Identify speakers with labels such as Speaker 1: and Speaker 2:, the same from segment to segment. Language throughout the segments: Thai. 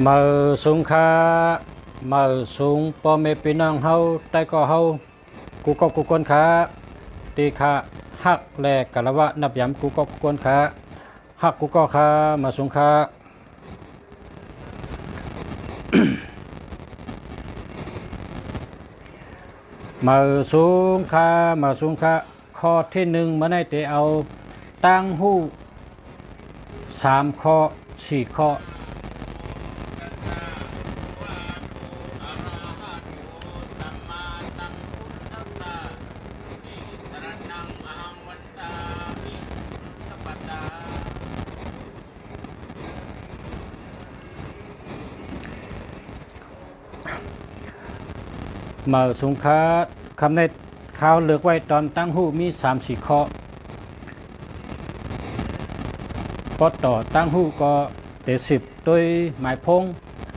Speaker 1: มือสูงค่ามือสูงพ่อแม่พี่น้องเฮาใต้ก็เฮากูก็กูคนขาตีขาหักแลกะละวะนับย้ำกูก็กูคนขาหักกูก็ขามาสูงค่ามือสูงค่ามาสูงค่าข้อที่หนึ่งมาในเตเอาตั้งหู3 ข้อ4 ข้อมาสูงค่าคำในข่าวเลือกไว้ตอนตั้งหูมี3-4 ข้อพอต่อตั้งหูก็เตะ10ด้วยหมายพง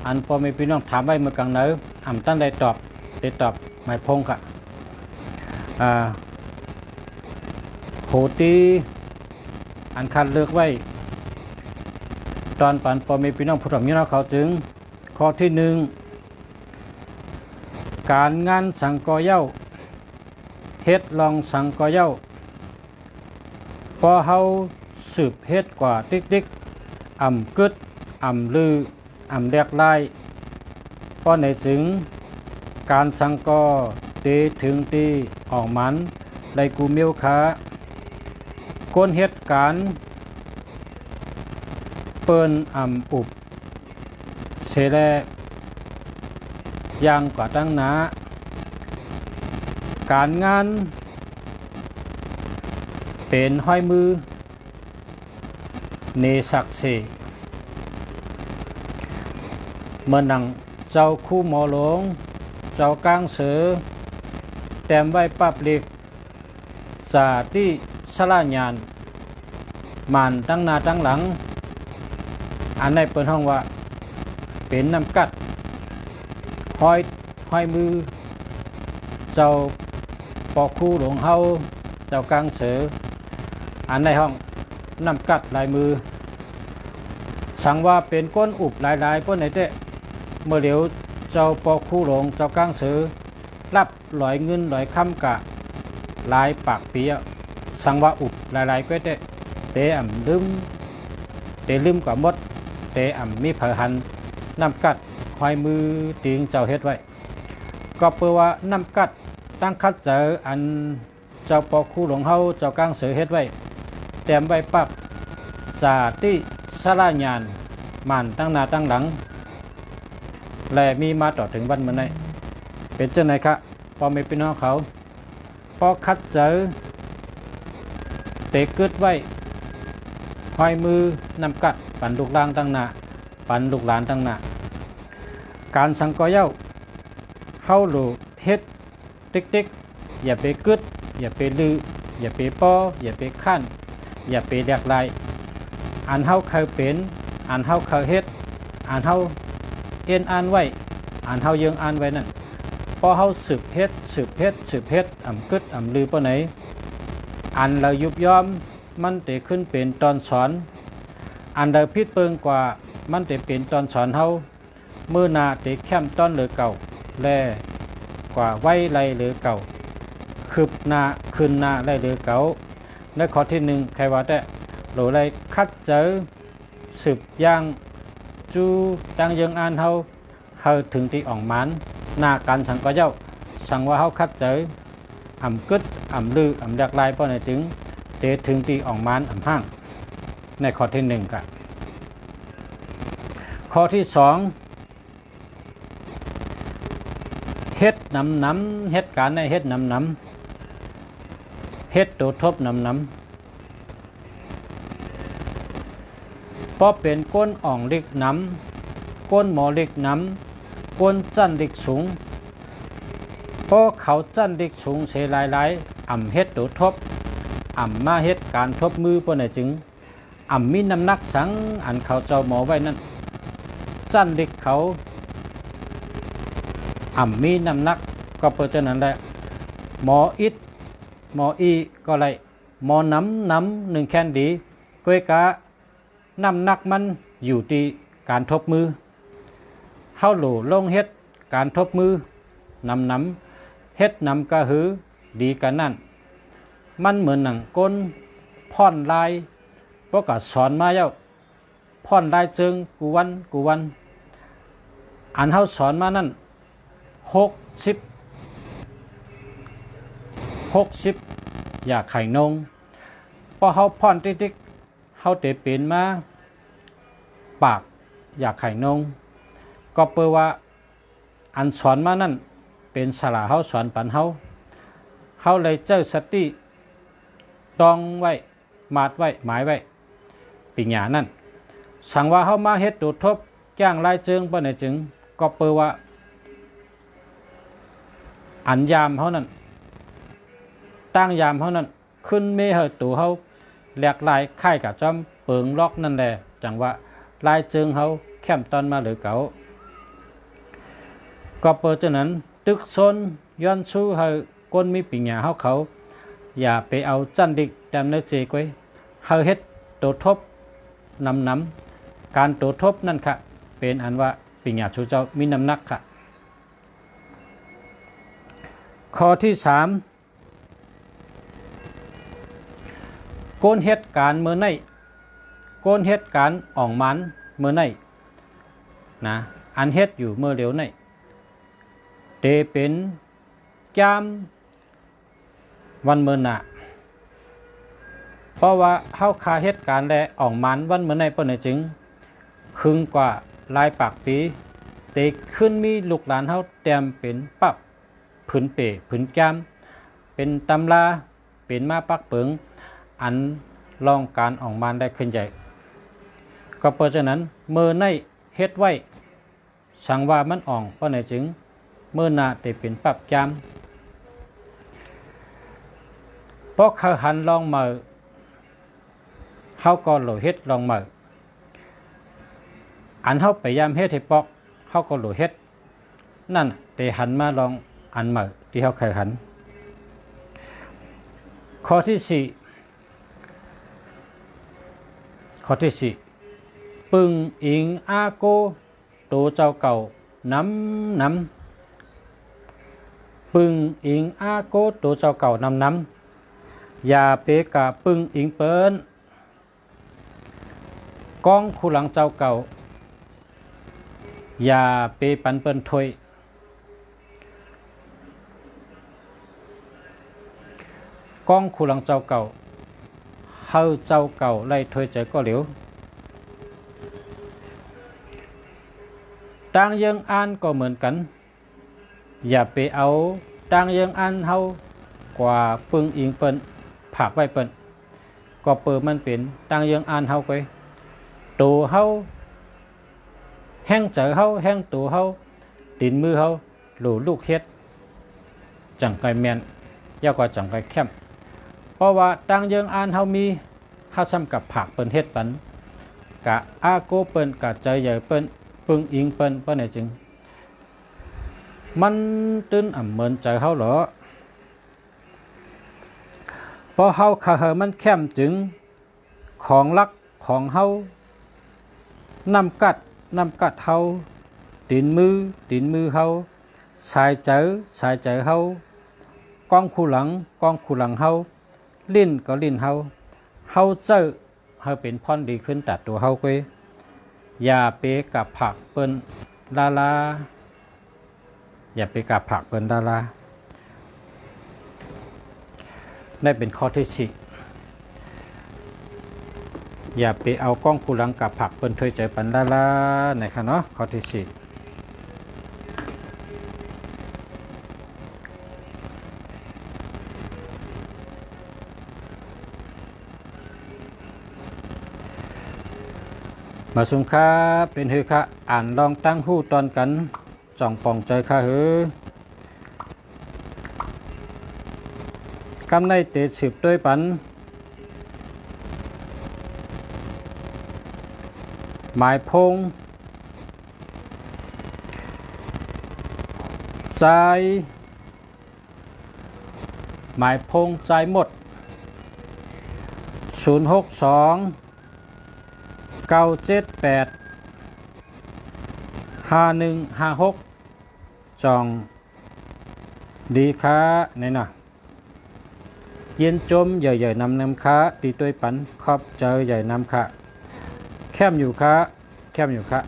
Speaker 1: อันพอมีพี่น้องถามไว้เมื่อกลางเนื้ออ่ำตั้งได้ตอบได้ตอบหมายพงค่ะโหตีอันคัดเลือกไว้ตอนปันพอมีพี่น้องผู้ถมยี่น้องเขาจึงข้อที่หนึ่งการงานสังกอเย้าเฮ็ดลองสังกอเย้าพอเฮาสืบเฮ็ดกว่าติ๊กอ่ำกึดอ่ำลืออ่ำแดกไล่พอในจึงการสังกอตีถึงตีออกมันไลกูเมียวขาคนเฮ็ดการเปิ้นอ่ำอุบเสแลอย่างกว่าตั้งหนาการงานเป็นห้อยมือเนสักเสเมื่อนังเจ้าคู่หมอหลวงเจ้ากลางเสือแต้มไว้ปับเล็กสาที่สลาญานมันตั้งหน้าตั้งหลังอันในเปิดห้องว่าเป็นน้ำกัดห้อยมือเจ้าปอกคู่หลวงเฮาเจ้ากลางเสืออันในห้องน้ำกัดลายมือสั่งว่าเป็นก้นอุบหลายๆก้นไหนเตะเมื่อเดี๋ยวเจ้าปอกคู่หลวงเจ้ากลางเสือรับหลอยเงินหลอยคำกะลายปากเปียสั่งว่าอุบหลายๆก้นเตะเตะอ่ำลืมกว่าหมดเตะอ่ำมีเผอหันน้ำกัดห้อยมือติงเจ้าเฮ็ดไว้ก็เพื่อว่าน้ำกัดตั้งคัดเจออันเจ้าปอคู่หลวงเฮาเจ้ากลางเสือเฮ็ดไว้แต้มไว้ปับสาติสลาญานมันตั้งหน้าตั้งหลังและมีมาต่อถึงวันเมื่อไหร่เป็นเจ้าไหนคะพอไม่เป็นน้องเขาพอคัดเจอเตะกึดไว้ห้อยมือน้ำกัดปั่นลูกลางตั้งหน้าปั่นลูกหลานตั้งหน้าการสังกอเย้าเข้าหลูเฮ็ดติ๊กอย่าไปกึดอย่าไปลืออย่าไปป้ออย่าไปขั้นอย่าไปแดกลายอันเฮาเคยเป็นอันเฮาเคยเฮ็ดอันเฮาเอ็นอ่านไว้อันเฮายังอ่านไว้นั่นพอเฮาสืบเฮ็ดอ่ำกึดอ่ำลือป้อไหนอันเรายุบย้อมมันจะขึ้นเป็นตอนสอนอันเดาพิษเปิงกว่ามันจะเป็นตอนสอนเฮามือนาจะแคมต้นหรือเก่าแลกว่าไว้ไรหรือเก่าคืบหน้าขึ้นหน้าไรหรือเก่าในข้อที่หนึ่งใครว่าแต่หรือไรคัดเจอสืบย่างจูดังยังอ่านเฮาถึงที่อ่องมันหน้าการสังก็เย้าสั่งว่าเฮาคัดเจออ่ำกึดอ่ำลืออ่ำดักลายป้อไหนจึงเตถึงที่อ่องมันอ่ำห้างในข้อที่หนึ่งกันข้อที่สองเฮ็ดน้ำเฮ็ดการในเฮ็ดน้ำเฮ็ดตัวทบน้ำเพราะเป็นก้นอ่องเล็กน้ำก้นหมอเล็กน้ำก้นจั่นเล็กสูงเพราะเขาจั่นเล็กสูงเสียหลายอ่ำเฮ็ดตัวทบอ่ำมาเฮ็ดการทบมือป้อไหนจึงอ่ำมีน้ำหนักสังอันเขาเจ้าหมอไว้นั่นจั่นเล็กเขาอ่ำมีน้ำหนักก็เปิดเท่านั้นแหละหมออีก็ไรหมอน้ำหนึ่งแค่นดีก้อยกะน้ำหนักมันอยู่ที่การทบมือ เฮาหลู่ลงเฮ็ดการทบมือนำเฮ็ดนำกะหือดีกันนั่นมันเหมือนหนังก้นพ่อนลายพวกก็สอนมาแล้วพ่อนลายจึงกูวันอันเฮาสอนมานั่น60อยากไข่นงพอเฮาพ่อนติ๊กๆเฮาเตเป็นมาปากอยากไข่นงก็เปิดว่าอันสอนมานั่นเป็นสลาเฮาสอนปันเฮาเลยเจอสติตองไว้มาดไว้หมายไว้ปิญญานั่นสั่งว่าเฮามาเฮ็ดดูทบจ้างลายจึงบ่ได้จึงก็เปิดว่าอันยามเฮานั่นตั้งยามเฮานั่นขึ้นเมเฮาตูเฮาแหลกลายค่ายกับจอมเปิงล็อกนั่นแหละจังว่าลายจึงเฮาแคมตอนมาหรือเก่าก็เปิดฉะนั้นตึกซนย้อนสู้เฮาก้นมีปิญญาเฮาเขาอย่าไปเอาจันดิกแต้มเนื้อเจกไว้เฮาเฮ็ดตัวทบนำการตัวทบนั่นค่ะเป็นอันว่าปิญญาชูเจ้ามีน้ำหนักค่ะข้อที่3โกนเฮ็ดการเมื่อในโกนเฮ็ดการอ่องมันเมื่อในนะอันเฮ็ดอยู่เมื่อเร็วในเตเป็นจามวันเมื่อหน้าเพราะว่าเฮาคาเฮ็ดการแลอ่องมันวันเมื่อในเปิ้นจึงครึ่งกว่าลายปากปีเตขึ้นมีลูกหลานเฮาเตรียมเป็นปับผืนเปผืนจามเป็นตำราเป็นมาปักเปิงอันลองการอ่องมันได้ขึ้นใหญ่ก็เพราะฉะนั้นเมื่อในเฮ็ดไว้สั่งว่ามันอ่องเพราะไหนจึงเมื่อหน้าได้เป็นปับจามเพราะเขาหันลองมาเฮาก็โหลเฮ็ดลองมาอันเฮาไปยามเฮ็ดให้ปอกเฮาก็โหลเฮ็ดนั่นได้หันมาลองอันมาที่เฮาเคยหันข้อที่4ปึงอิงอาโกโตเจ้าเก่านำปึงอิงอาโกโตเจ้าเก่านำอย่าเปกะปึงอิงเปิ้นกองคู่หลังเจ้าเก่าอย่าเปปันเปิ้นถอยกองคู่หลังเจ้าเก่าเฮาเจ้าเก่าไล่ถอยใจก็เหลวต่างเยิงอ่านก็เหมือนกันอย่าไปเอาต่างเยิงอ่านเฮากว่าปึงอิงเปิ้นผักไว้เปิ้นก็เปิดมันเป็นต่างเยิงอ่านเฮาไปตัวเฮาแห้งเจอเฮาแห้งตัวเฮาตีนมือเฮาหลู่ลูกเฮ็ดจังไกแมนยาวกว่าจังไกแคมเพราะว่าต่างเยิงอ่านเฮามีเฮาซ้ำกับผักเปิ้นเฮ็ดปันกะอาโกเปิ้นกะใจใหญ่เปิ้นปึงอิงเปิ้นเปิ้นไหนจึงมันตื้นเหมือนใจเฮาเหรอพอเฮาคาเฮมันแคมจึงของรักของเฮานำกัดเฮาตีนมือเฮาสายใจเฮากองคู่หลังเฮาลิ้นก็ลิ้นเฮาเจอเฮาเป็นพรดีขึ้นตัดตัวเฮาเกยอย่าไปกับผักเปิ้นดาราอย่าไปกับผักเปิ้นดาราได้เป็นข้อที่4อย่าไปเอากล้องคู่หลังกับผักเปิ้นถอยใจปันดารานะครับเนาะข้อที่4มาสุงค่าเป็นหือค่ะอ่านลองตั้งหู้ตอนกันจ่องป่องใจค่ะหือกำในเตะสืบด้วยปันหมายพงใจหมายพงใจหมด062 978 5156จองดีค้าในน่ะเย็นจมใหญ่ๆนำค้าตีตัวปันครอบเจอใหญ่นำค้าแคมอยู่ค้าแคมอยู่ค้า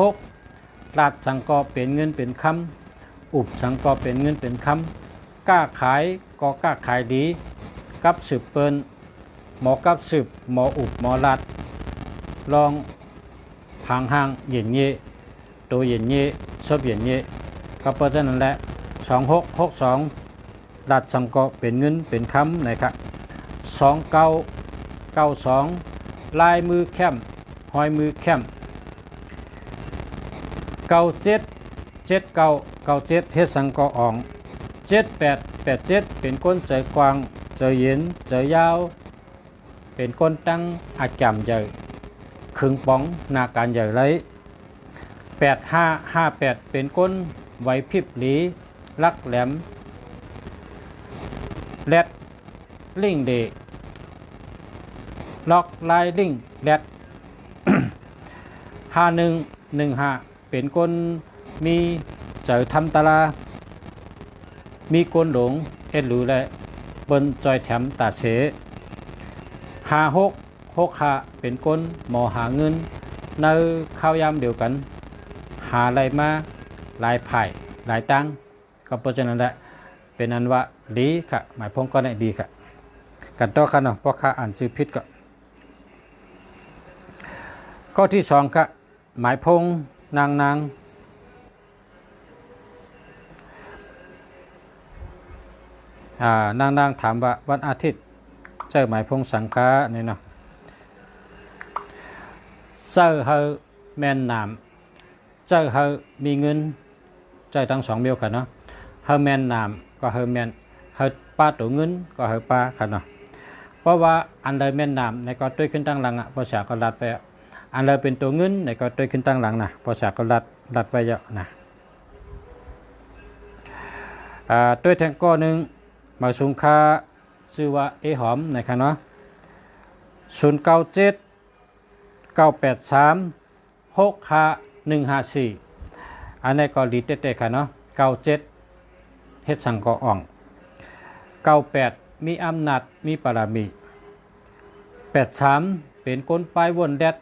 Speaker 1: 6226ลาดสังกอเป็นเงินเป็นคำอุบสังกอเป็นเงินเป็นคำกล้าขายก็กล้าขายดีกับสืบเปิ้นหมอกับสืบหมออุบหมอลัดลองพังห่างเย็นเย่ตัวเย็นเย่ชอบเย็นเย่ก็เพราะฉะนั้นแหละ2662ลัดสังกอเป็นเงินเป็นคำนะครับ2992ลายมือแคมหอยมือแคม977997เฮ็ดสังกออ่อง7887เป็นก้นใจกว้างใจเย็นใจยาวเป็นก้นตั้งอาจำใหญ่ครึ่งป๋องนาการใหญ่ไร8558เป็นก้นไหวพริบหลีลักแหลมแรดลิงเดล็อกลายลิงแรด5115เป็นก้นมีเจอทำตาลามีก้นหลงเอ็ดหรือและบนจอยแถมตาเส5665เป็นก้นหมอหาเงินในข้าวยามเดียวกันหาอะไรมาหลายไผ่หลายตั้งก็เพราะฉะนั้นแหละเป็นอันว่าดีค่ะหมายพงก็ได้ดีค่ะกันต่อกันเนาะเพราะข้าอ่านชื่อพิษก็ข้อที่2ค่ะหมายพงนางนางถามว่าวันอาทิตย์เจอหมายพงสังฆาเนี่ยเนาะเจอเฮาแม่นนามเจอเฮามีเงินเจอทั้ง2เมียวกันเนาะเฮาแม่นนามก็เฮาแม่นเฮาป้าตัวเงินก็เฮาป้ากันเนาะเพราะว่าอันใดแม่นนามในก็ต้วยขึ้นตั้งหลังอ่ะภาษาก็รัดไปอันใดเป็นตัวเงินในก็ต้วยขึ้นตั้งหลังนะภาษาก็รัดไว้เยอะนะต้วยแทงก้อนึงมาสุงค่าชื่อว่าเอหอมนะครับเนาะ0979836514อันนี้ก็ดีเต้ๆค่ะเนาะ97เฮ็ดสังกออ่อง98มีอำนาจมีปรามี83เป็นก้นปลายวนแดด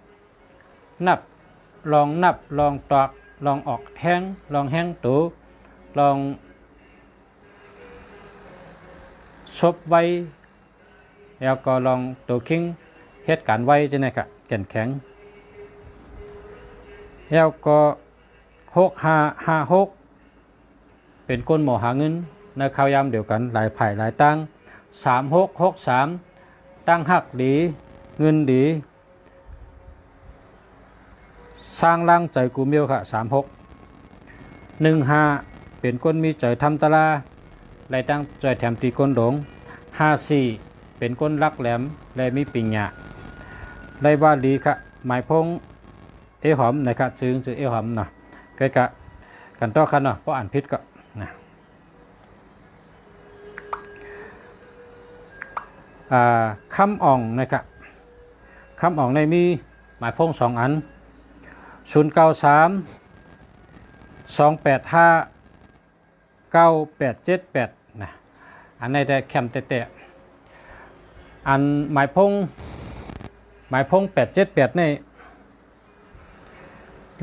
Speaker 1: นับลองตอกลองออกแห้งลองแห้งตูลองชบไว้แล้วก็ลองตัวคิงเหตุการณ์ไว้ใช่ไหมครับแข็งแล้วก็6556เป็นก้นหมอหาเงินในข้าวยามเดียวกันหลายไผ่หลายตั้ง3663ตั้งหักดีเงินดีสร้างร่างใจกูเมียวค่ะ3615เป็นก้นมีใจทำตะลาหลายตั้งใจแถมตีก้นหลง54เป็นก้นรักแหลมและมีปิญญาได้ว่าดีค่ะหมายพงเอหอมนะครับชื่อเอหอมเนาะเกิดกันต่อกันเนาะเพราะอ่านผิดก็นะคำอ่องนะครับคำอ่องในมีหมายพง2อัน0932859878นะอันในแต่แคมเตะอันหมายพง878นี่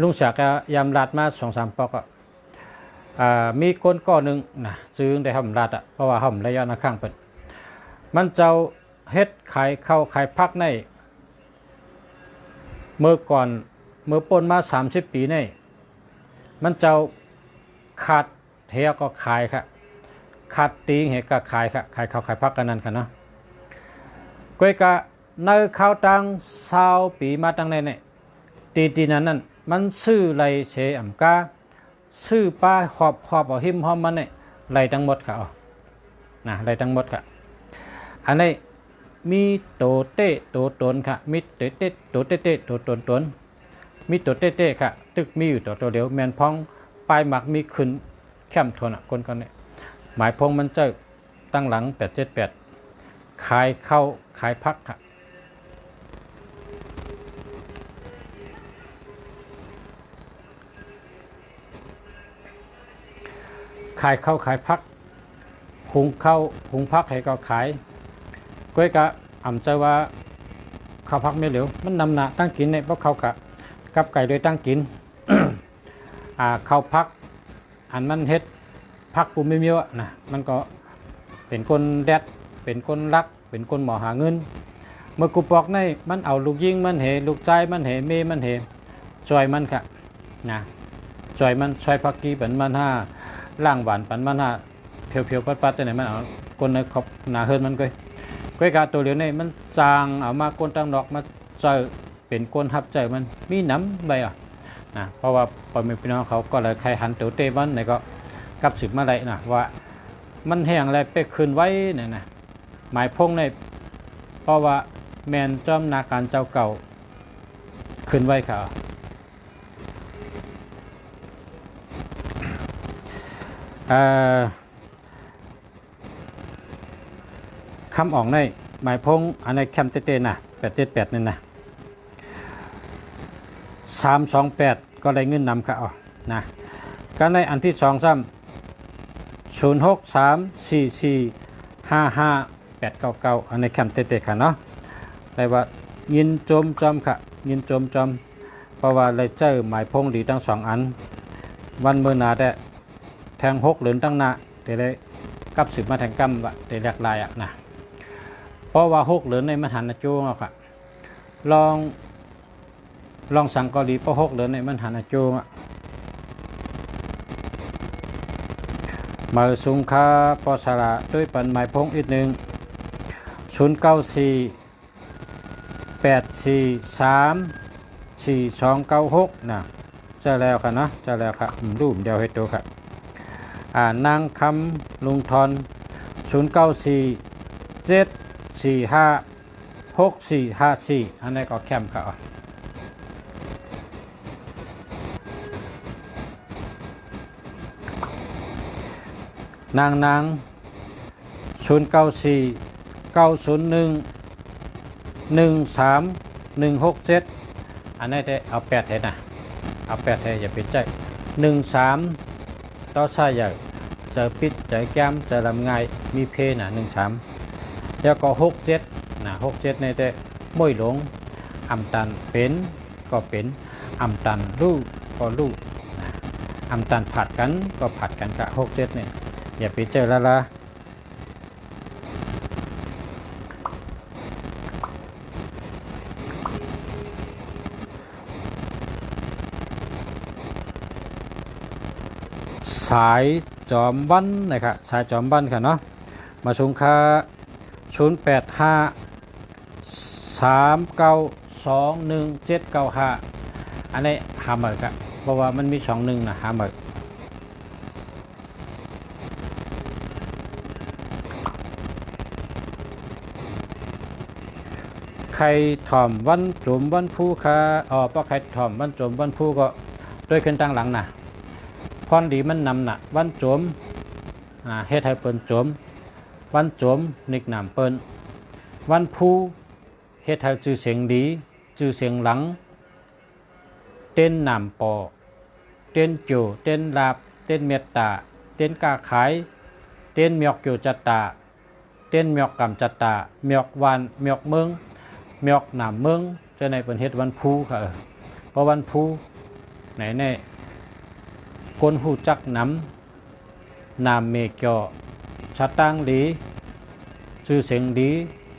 Speaker 1: ลุงศักดิ์ยำรัดมา2-3 ปอกมีก้นก้อนึงนะซื้อได้ห่มรัดอ่ะเพราะว่าห่มระยะนะข้างเปิดมันเจ้าเฮ็ดขายเข้าขายพักในเมื่อก่อนเมื่อปนมา30 ปีนี่มันเจ้าขาดเทียก็ขายค่ะขาดตีงเหตุก็ขายค่ะขายเข้าขายพักกันนั่นค่ะเนาะก้อยกะในข้าวตัง20 ปีมาตั้งในนี่ตีนั้นมันซื้อไรเชอ่ำกาซื้อป้าขอบเอาหิมหอมมันนี่ไรทั้งหมดค่ะนะไรทั้งหมดค่ะอันนี้มีโตเต้โตตนค่ะมีโตเต้โตตนมีโตเต้ค่ะตึกมีอยู่ตัวเดียวแมนพองปลายหมักมีขึ้นแคมทนคนกันนี่หมายพงมันเจอตั้งหลัง878ขายเข้าขายพักค่ะ ขายข้าวขายพักหุงข้าวหุงพักให้ก็ขายก้อยกะอ่ำใจว่าข้าวพักไม่เหลวมันนำหนาตั้งกินเนี่ยเพราะเขากะกับไก่โดยตั้งกิน ข้าวพักอันมันเฮ็ดพักปูไม่มีวะนะมันก็เป็นคนแดดเป็นคนรักเป็นคนหมอหาเงินเมื่อกูปอกในมันเอาลูกยิงมันเหลูกใจมันเหเมมันเหจอยมันค่ะนะจอยมันจอยพักกี้เป็นมันห้าล่างหวานปันมันห้าเพียวๆปัดๆแต่ไหนมันเอาคนในขอบหนาเฮิร์นมันก้อยกาตัวเหลียวในมันจางเอามาก้นตั้งดอกมาเจอเป็นก้นหับใจมันมีน้ำใบอ่ะนะเพราะว่าปอยมีพี่น้องเขาก็เลยใครหันเต๋อเตมันไหนก็กับสืบมาเลยนะว่ามันแห้งอะไรไปคืนไว้เนี่ยนะหมายพงในเพราะว่าแมนจอมนาการเจ้าเก่าคืนไว้ค่ะคำออกในหมายพงอันในแคมเต้ๆนะ878นี่นะ328ก็ได้เงินนำค่ะนะก็ในอันที่2ซ้ำ0634455899อันในแคมเต้ๆค่ะเนาะได้ว่ายินโจมจอมค่ะยินโจมจอมเพราะว่าเลยเจอหมายพงดีทั้ง2อันวันเมื่อนาแต่แทง6เหรียญตั้งหน้าแต่ได้กับสืบมาแทงกำว่าแต่แหลกลายอ่ะนะเพราะว่า6เหรียญในมันหันนะจูงอ่ะค่ะลองสั่งเกาหลีเพราะ6เหรียญในมันหันนะจูงอ่ะมาสุงคาปอสระด้วยปันหมายพงอีกหนึ่ง0948434296นะเจอแล้วค่ะเนาะเจอแล้วค่ะรูปเดียวให้ตัวค่ะนางคำลุงทอน0947456454อันนี้ก็แคมค่ะนาง0949011367อันนี้ได้เอา8ให้นะเอา8ให้อย่าไปใจ13ต่อชายใหญ่เจอปิดเจอแก้มเจอลำไงมีเพนะ13แล้วก็67นะ67ในแต่มวยหลงอำตันเป็นก็เป็นอำตันลู่ก็ลู่นะอำตันผัดกันก็ผัดกันกับ67เนี่ยอย่าไปเจอละสายจอมบันนะครับสายจอมบันค่ะเนาะมาสูงค่า0853921795อันนี้หาหมดครับเพราะว่ามันมี21นะหาหมดใครถ่อมวันจมวันผู้ค่ะเพราะใครถ่อมวันจมวันผู้ก็ด้วยขึ้นตั้งหลังนะพรดีมันนำน่ะวันโจมเฮ็ดให้เปิ้นโจมวันโจมนิกนามเปิ้นวันผู้เฮ็ดให้ชื่อเสียงดีชื่อเสียงหลังเต้นนามปอเต้นโจเต้นลาบเต้นเมตตาเต้นกาขายเต้นเมียกโจจัตตาเต้นเมียกกำจัตตาเมียกวันเมียกเมืองเมียกนามเมืองจะในเปิ้นเฮ็ดวันผู้ค่ะเพราะวันผู้ไหนแน่คนหูจักน้ำนามเมเกาชะตังดีชื่อเสียงดี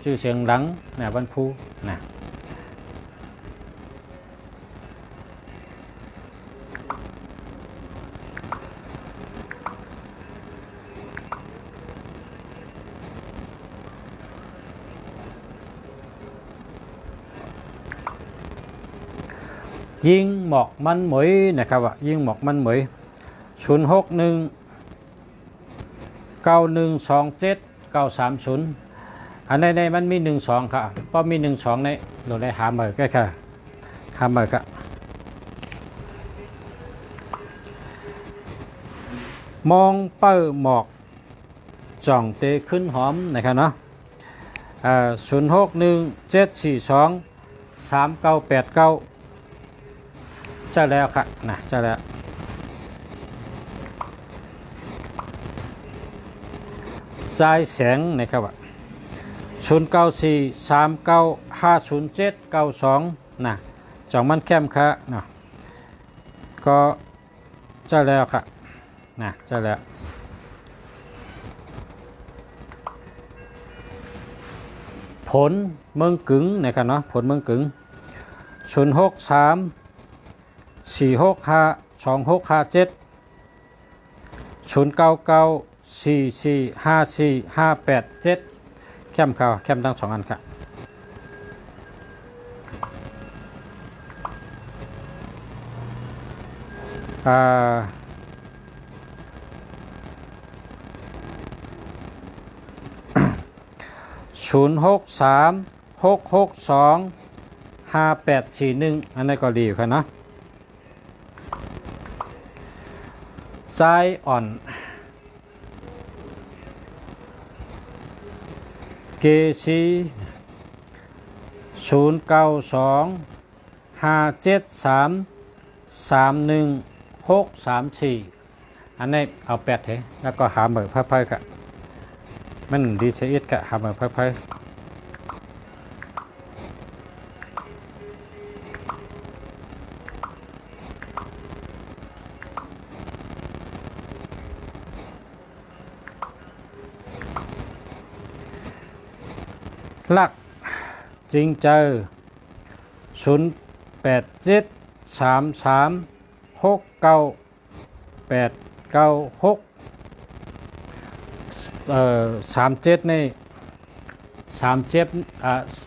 Speaker 1: ชื่อเสียงหลังนะวันผู้นะยิงหมอกมันหมวยนะครับว่ายิงหมอกมันหมวย0619127930อันในมันมี12ค่ะเพราะมี12ในเราได้หาเหมือก็ค่ะหาเหมือก็มองเป้าหมอกจ่องเตขึ้นหอมนะครับเนาะ0617423989จะแล้วค่ะนะจะแล้ว จ่ายแสงนะครับว่า0943950792นะจองมันแคมค่ะเนาะก็เจ้าแล้วค่ะนะเจ้าแล้วผลเมืองกึ๋งนะครับเนาะผลเมืองกึ๋ง063 465 2657 099 4454 587แคมข่าวแคมทั้ง2อันครับ063 662 5841อันนี้ก็ดีครับเนาะใจอ่อนเกซี0925733134อันนี้เอา8เถอะแล้วก็หาเบอร์เพิ่มๆครับมันดีเสียกับหาเบอร์เพิ่มๆลักจริงเจอ087336989637นี่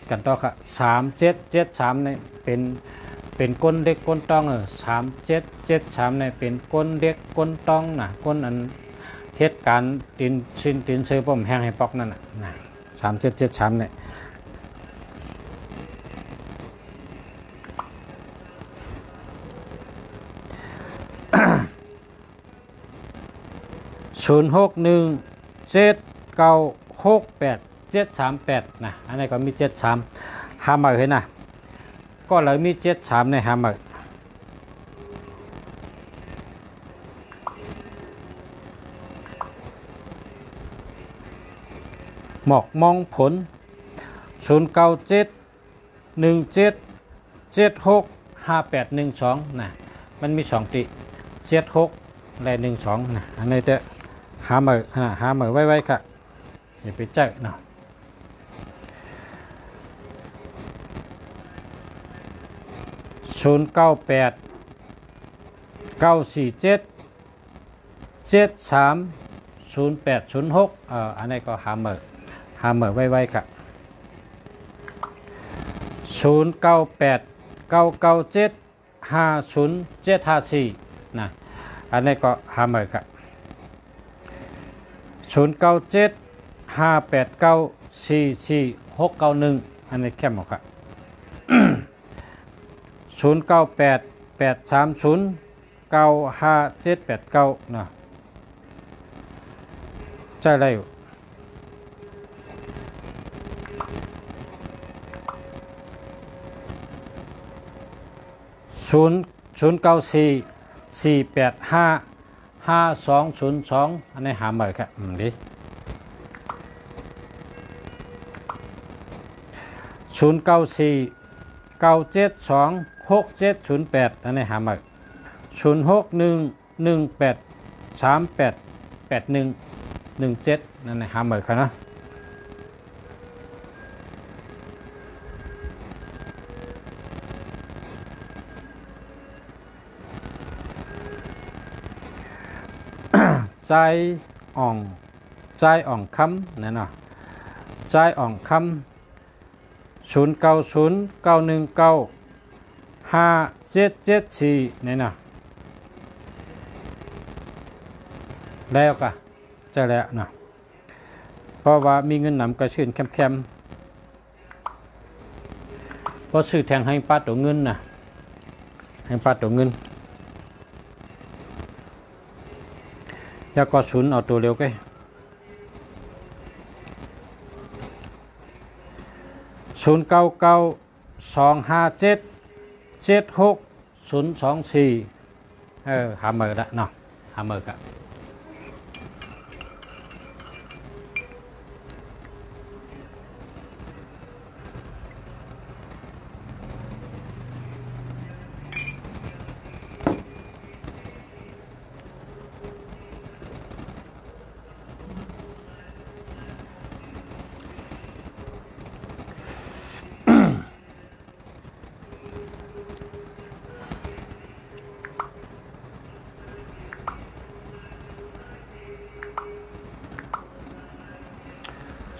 Speaker 1: กันต่อครับ3773นี่เป็นก้นเด็กก้นต้อง3773นี่เป็นก้นเด็กก้นต้องนะก้นอันเหตุการณ์ตีนเสือผมแห้งให้ปอกนั่นนะ3773นี่0617968 นะอันนี้ก็มี73หามาเห็นนะก็เลยมี73ในหามาหมอกมองผล09717765812นะมันมี2ติ76และ12นะอันนี้จะหาเมื่อไว้ค่ะอย่าไปเจอเนาะ098 947 730806อันนี้ก็หาเมื่อไว้ค่ะ0989975074นะอันนี้ก็หาเมื่อค่ะ0975894491อันนี้แคมหมดครับ098830957789นะใจอะไรอยู่094485522อันนี้หาใหม่ครับดิ094 972 6708อันนี้หาใหม่06118388117นั่นหาใหม่ครับนะใจอ่องคำนั่นเนาะใจอ่องคำ0909195774นี่นะแล้วก็จะแล้วนะเพราะว่ามีเงินนำกระชื่นแคมเพราะซื้อแทงให้ป้าตัวเงินนะให้ป้าตัวเงินแล้วก็ศูนย์เอาตัวเร็วกัน0992577624หาเมื่อละเนาะหาเมื่อกัน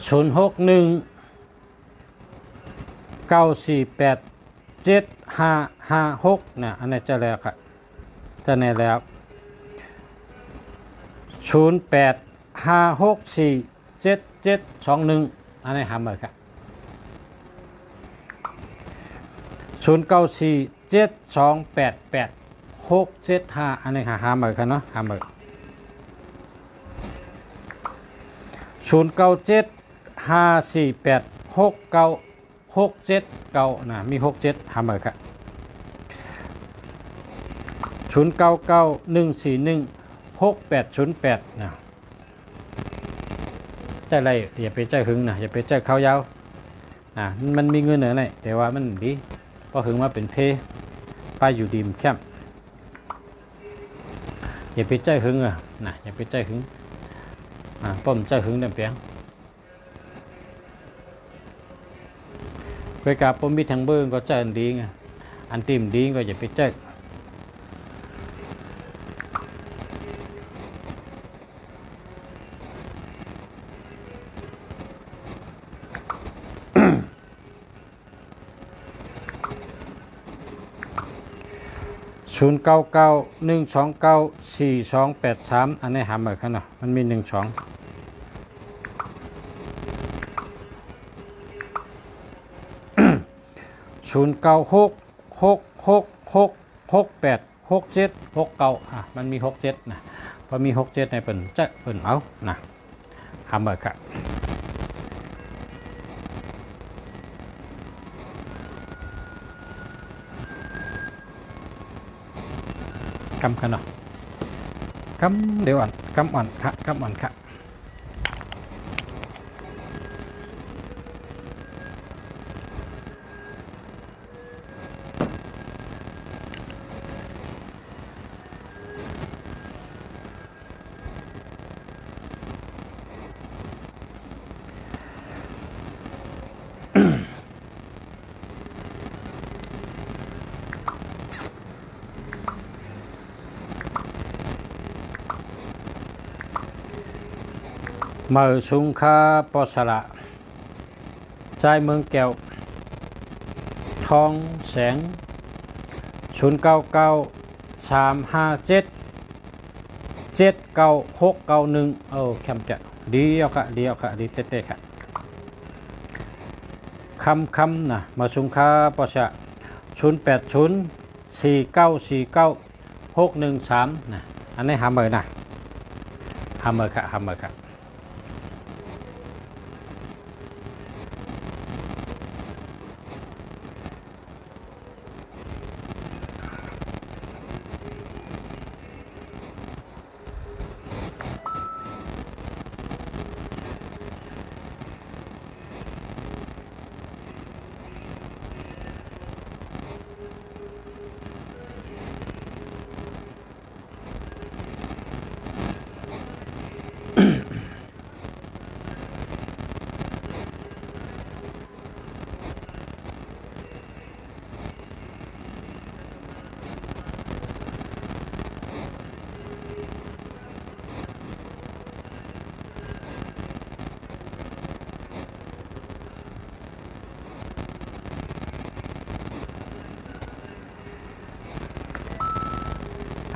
Speaker 1: 061-948-7556นะอันนี้จะแล้วครับจะแน่แล้ว0856477721อันนี้หาเบอร์ครับ0947288675อันนี้หาเบอร์ครับเนาะหาเบอร์0975486967นะมี67หาเบอร์ครับ0991416808นะใจไรอย่าไปใจหึงนะอย่าไปใจเขายาวนะมันมีเงินเหนือไหนแต่ว่ามันดีเพราะหึงมาเป็นเพไปอยู่ดีมแคมอย่าไปใจหึงอ่ะนะอย่าไปใจหึงป้อมใจหึงเต็มเปียงเคยกับป้อมมีทางเบิ้งก็ใจอันดีไงอันตีมดีก็อย่าไปใจ0991294283อันนี้หาเหมือนกันเนาะมันมี12 0966666769มันมี67นะพอมี67ในเปิ่นจะเปิ่นเอานะหาเหมือนกันกำกันเนาะกำเดี๋ยวอ่อนกำอ่อนค่ะกำอ่อนค่ะมาสุงคาปอสระใจเมืองแก้วทองแสง0993577961แคมจะดีเอาค่ะดีเอาค่ะดีเต้ๆค่ะคำนะมาสุงคาปอสระ0804949613นะอันนี้หาเบอร์นะหาเบอร์ค่ะหาเบอร์ค่ะ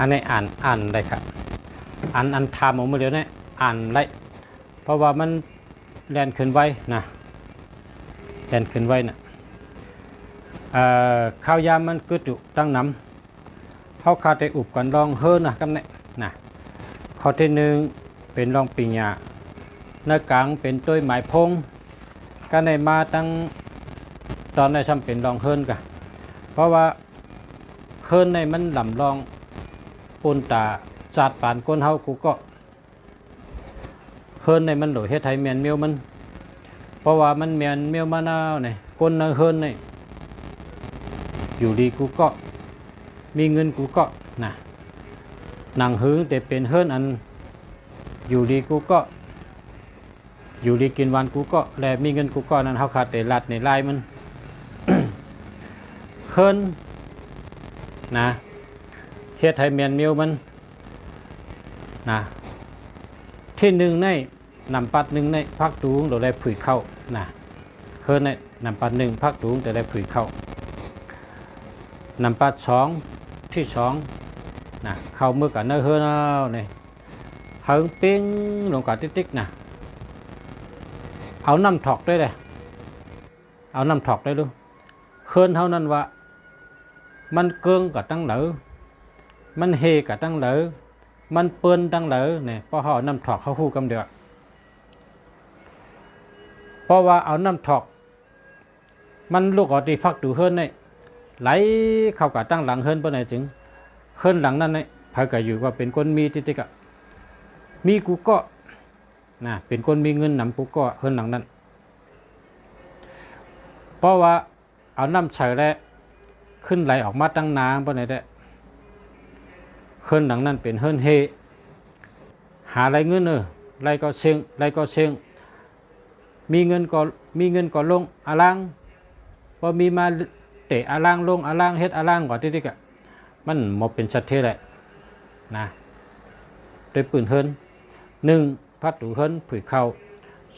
Speaker 1: อันนี้อ่านได้ครับอันทำออกมาเดี๋ยวนี้อ่านได้เพราะว่ามันแลนขึ้นไว้นะแลนขึ้นไว้นะข้าวยามมันกึดอยู่ตั้งน้ำเขาขาดแต่อุบกันลองเฮิร์นะกำเนะนะข้อที่หนึ่งเป็นลองปิญญาเนื้อกลางเป็นต้วยหมายพงก็ในมาตั้งตอนในซ้ำเป็นลองเฮิร์กันเพราะว่าเฮิร์ในมันลำลองปนตาจัดปานก้นเฮากูก็เฮิรนในมันโดยเฮ็ดไทยเมียนเมียวมันเพราะว่ามันเมียนเมียวมะนาวเนี่ยก้นเฮิรนเนี่ยอยู่ดีกูก็มีเงินกูก็นะหนังหึงแต่เป็นเฮิรนอันอยู่ดีกูก็อยู่ดีกินวันกูก็และมีเงินกูก็นั้นเฮาขาดแต่ลัดในลายมัน เฮิรนนะเฮ็ดไทยเมียนเมียวมันนะที่หนึ่งใน นำปัดหนึ่งในพักตูงเราได้ผุยเข้านะเฮิรนในนำปัดหนึ่งพักตูงจะได้ผุยเข้านำปัดสองที่สองนะเข้ามือกับเนื้อเฮิรนเอาเนี่ยเฮิรนปิ้งลงกับติ๊กๆนะเอาน้ำถอกได้เลยเอาน้ำถอกได้ดูเฮิรนเท่านั้นว่ามันเกิงกับตั้งเหลือมันเฮกับตั้งเหลือมันเปิ้นตั้งเหลือเนี่ยพอเขาเอาน้ำถอกเข้าคู่กันเดียวเพราะว่าเอาน้ำถอกมันลูกออกตีพักดูเฮิรนเนี่ยไหลเข้ากับตั้งหลังเฮิรนเพื่อไหนจึงเฮิรนหลังนั้นเนี่ยพายกับอยู่ว่าเป็นคนมีติ๊กๆอะมีกูก็นะเป็นคนมีเงินนำกูก็เฮิรนหลังนั้นเพราะว่าเอาน้ำใส่แล้วขึ้นไหลออกมาตั้งน้ำเพื่อไหนได้เฮิรนหลังนั้นเป็นเฮิรนเฮหาไรเงินไรก็เชิงไรก็เชิงมีเงินก็ลงอาลังพอมีมาเตะอาลังลงอาลังเฮ็ดอาลังก่อนที่ๆกะมันหมดเป็นชัดเทเลยนะโดยปืนเฮิรนหนึ่งพัดตูเฮิรนผุยเข้า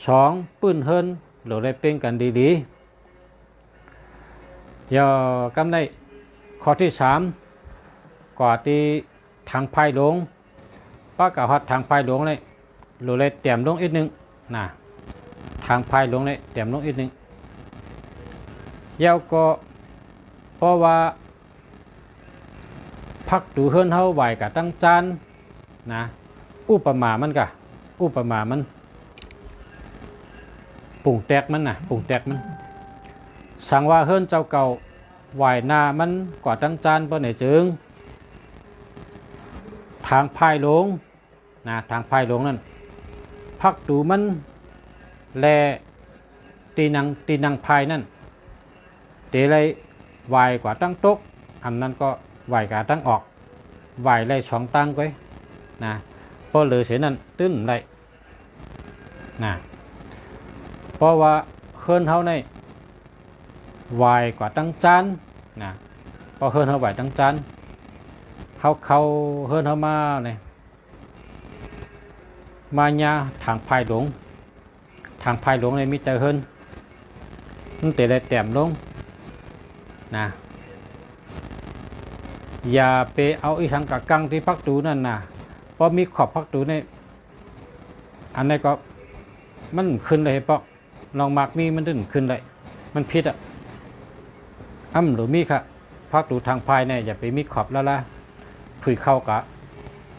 Speaker 1: สองปืนเฮิรนเราได้เป็นกันดีๆย่อกำในข้อที่สามกว่าที่ทางภายหลวงป้ากะฮัดทางภายหลวงเลยเราเลยเตรียมลงอีกนึงนะทางภายหลวงเลยเตรียมลงอีกนึงยาวก็เพราะว่าพักตูเฮิรนเฮาไหวกับตั้งจานนะอุปมามันกะอุปมามันปุ่งแตกมันนะปุ่งแตกมันสั่งว่าเฮิรนเจ้าเก่าไหวหน้ามันกว่าตั้งจานเพื่อไหนจึงทางภายหลวงนะทางภายหลวงนั่นพักตูมันแลตีนังภายนั่นเตะไรไหวกว่าตั้งตกอันนั้นก็ไหวกว่าตั้งออกไหวไรสองตั้งไว้นะพอเหลือเสียนั่นตื้นไรนะเพราะว่าเฮิรนเฮาในไหวกว่าตั้งจานนะพอเฮิรนเฮาไหวตั้งจานเขาเฮิรนเฮามาเนี่ยมาญาทางภายหลวงทางภายหลวงในมิเตอร์เฮิรนมันเตะได้แต้มลงนะอย่าไปเอาอีสังกะกังที่พักตูนั่นนะพอมีขอบพักตูในอันนี้ก็มันขึ้นเลยปอกลองมากมีมันดึงขึ้นเลยมันพิษอ่ะหรือมีค่ะพักตูทางภายเนี่ยอย่าไปมีขอบแล้วล่ะผุยเข้ากะ